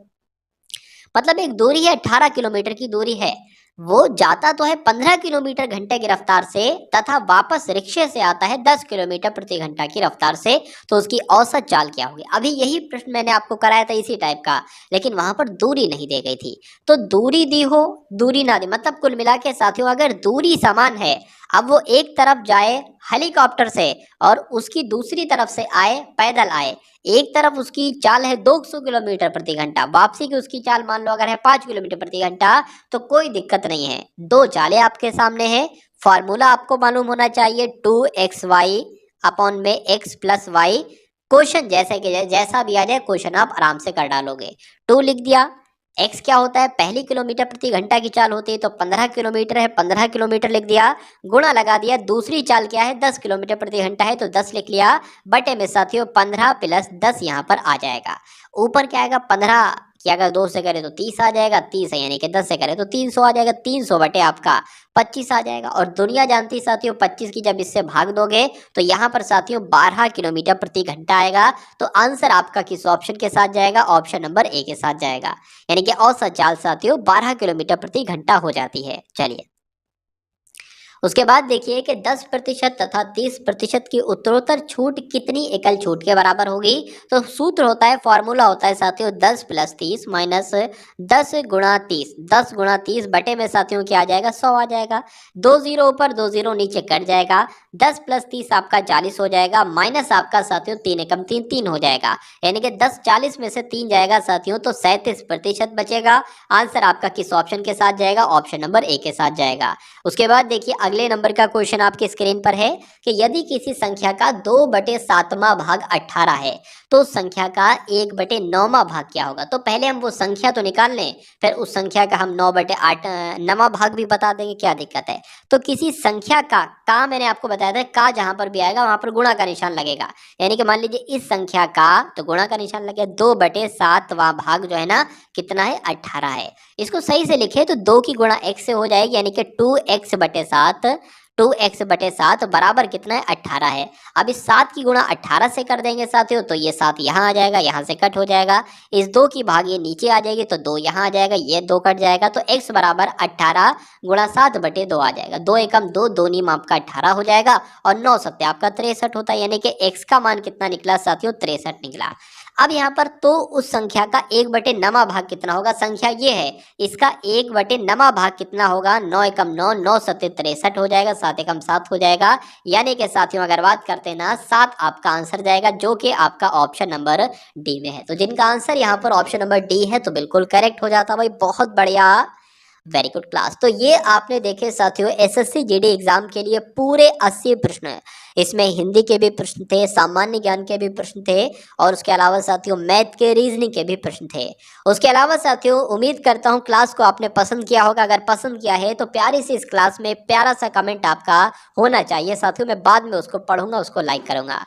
Speaker 1: मतलब एक दूरी है 18 किलोमीटर की दूरी है, वो जाता तो है 15 किलोमीटर घंटे की रफ्तार से तथा वापस रिक्शे से आता है 10 किलोमीटर प्रति घंटा की रफ्तार से, तो उसकी औसत चाल क्या होगी। अभी यही प्रश्न मैंने आपको कराया था इसी टाइप का, लेकिन वहां पर दूरी नहीं दी गई थी। तो दूरी दी हो दूरी ना दी, मतलब कुल मिला के साथियों अगर दूरी समान है, अब वो एक तरफ जाए हेलीकॉप्टर से और उसकी दूसरी तरफ से आए पैदल आए, एक तरफ उसकी चाल है 200 किलोमीटर प्रति घंटा, वापसी की उसकी चाल मान लो अगर है 5 किलोमीटर प्रति घंटा, तो कोई दिक्कत नहीं है। दो चालें आपके सामने है, फॉर्मूला आपको मालूम होना चाहिए 2xy अपॉन में x प्लस वाई। क्वेश्चन जैसे कि जैसा भी आ जाए क्वेश्चन आप आराम से कर डालोगे। 2 लिख दिया, x क्या होता है, पहली किलोमीटर प्रति घंटा की चाल होती है तो 15 किलोमीटर है, 15 किलोमीटर लिख दिया, गुणा लगा दिया, दूसरी चाल क्या है 10 किलोमीटर प्रति घंटा है तो 10 लिख लिया, बटे में साथियों 15 प्लस 10 यहाँ पर आ जाएगा। ऊपर क्या आएगा 15 कि अगर 2 से करें तो 30 आ जाएगा, 30 है यानी कि 10 से करें तो 300 आ जाएगा, 300 बटे आपका 25 आ जाएगा। और दुनिया जानती साथियों 25 की जब इससे भाग दोगे तो यहाँ पर साथियों 12 किलोमीटर प्रति घंटा आएगा। तो आंसर आपका किस ऑप्शन के साथ जाएगा, ऑप्शन नंबर ए के साथ जाएगा, यानी कि औसत चाल साथियों 12 किलोमीटर प्रति घंटा हो जाती है। चलिए उसके बाद देखिए कि 10% तथा 30% की उत्तरोत्तर छूट कितनी एकल छूट के बराबर होगी। तो सूत्र होता है, फॉर्मूला होता है साथियों 10 प्लस 30 माइनस 10 गुणा 30, 10 गुणा 30 बटे में साथियों क्या आ जाएगा 100 आ जाएगा। 2 जीरो ऊपर 2 जीरो नीचे कट जाएगा, 10 प्लस 30 आपका 40 हो जाएगा, माइनस आपका साथियों 3 एकम 3 3 हो जाएगा, यानी कि 10 40 में से 3 जाएगा साथियों तो 37% बचेगा। आंसर आपका किस ऑप्शन के साथ जाएगा, ऑप्शन नंबर ए के साथ जाएगा। उसके बाद देखिए अगले नंबर का क्वेश्चन आपकी स्क्रीन पर है कि यदि किसी संख्या का 2/7वां भाग 18 है तो उस संख्या का 1/9वां भाग क्या होगा। तो पहले हम वो संख्या तो निकाल लें, फिर उस संख्या का हम 9/8 9वां भाग भी बता देंगे, क्या दिक्कत है। तो किसी संख्या का मैंने आपको बताया था, का जहां पर भी आएगा वहां पर गुणा का निशान लगेगा। यानी कि मान लीजिए इस संख्या का तो गुणा का निशान लगे, 2/7वां भाग जो है ना कितना है, 18 है। इसको सही से लिखे तो 2 की गुणा x से हो जाएगी, यानी कि 2x/7, 2x/7 बराबर कितना है, 18 है। अब इस 7 की गुणा 18 से कर देंगे साथियों, तो ये 7 यहाँ आ जाएगा, यहाँ से कट हो जाएगा। इस 2 की भाग ये नीचे आ जाएगी, तो 2 यहाँ आ जाएगा, ये 2 कट जाएगा, तो x बराबर 18 गुणा 7/2 आ जाएगा। 2 एकम 2, 2 नीम आपका 18 हो जाएगा, और 9 सत्ते आपका 63 होता है। यानी कि x का मान कितना निकला साथियों, 63 निकला। अब यहाँ पर तो उस संख्या का 1/9वां भाग कितना होगा, संख्या ये है, इसका 1/9वां भाग कितना होगा, 9 एकम 9, 9 सत्ते 63 हो जाएगा, 7 एकम 7 हो जाएगा। यानी कि साथियों अगर बात करते हैं ना, 7 आपका आंसर जाएगा, जो कि आपका ऑप्शन नंबर डी में है। तो जिनका आंसर यहाँ पर ऑप्शन नंबर डी है तो बिल्कुल करेक्ट हो जाता भाई, बहुत बढ़िया, वेरी गुड क्लास। तो ये आपने देखे साथियों एसएससी जीडी एग्जाम के लिए पूरे 80 प्रश्न है। इसमें हिंदी के भी प्रश्न थे, सामान्य ज्ञान के भी प्रश्न थे, और उसके अलावा साथियों मैथ के, रीजनिंग के भी प्रश्न थे। उसके अलावा साथियों उम्मीद करता हूँ क्लास को आपने पसंद किया होगा। अगर पसंद किया है तो प्यारी सी इस क्लास में प्यारा सा कमेंट आपका होना चाहिए साथियों, मैं बाद में उसको पढ़ूंगा, उसको लाइक करूंगा।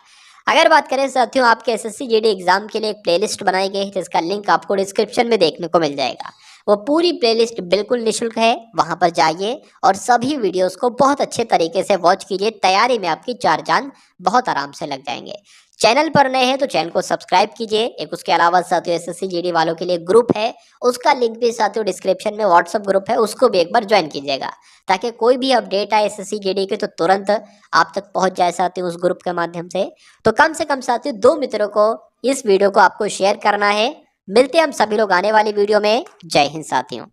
Speaker 1: अगर बात करें साथियों आपके एसएससी जीडी एग्जाम के लिए एक प्लेलिस्ट बनाई गई है, जिसका लिंक आपको डिस्क्रिप्शन में देखने को मिल जाएगा। वो पूरी प्लेलिस्ट बिल्कुल निःशुल्क है, वहां पर जाइए और सभी वीडियोस को बहुत अच्छे तरीके से वॉच कीजिए। तैयारी में आपकी 4 चांद बहुत आराम से लग जाएंगे। चैनल पर नए हैं तो चैनल को सब्सक्राइब कीजिए। एक उसके अलावा साथियों एसएससी जीडी वालों के लिए ग्रुप है, उसका लिंक भी साथियों डिस्क्रिप्शन में, व्हाट्सएप ग्रुप है, उसको भी एक बार ज्वाइन कीजिएगा, ताकि कोई भी अपडेट आए एसएससी जीडी के तो तुरंत आप तक पहुंच जाए साथियों उस ग्रुप के माध्यम से। तो कम से कम साथियों 2 मित्रों को इस वीडियो को आपको शेयर करना है। मिलते हैं हम सभी लोग आने वाली वीडियो में। जय हिंद साथियों।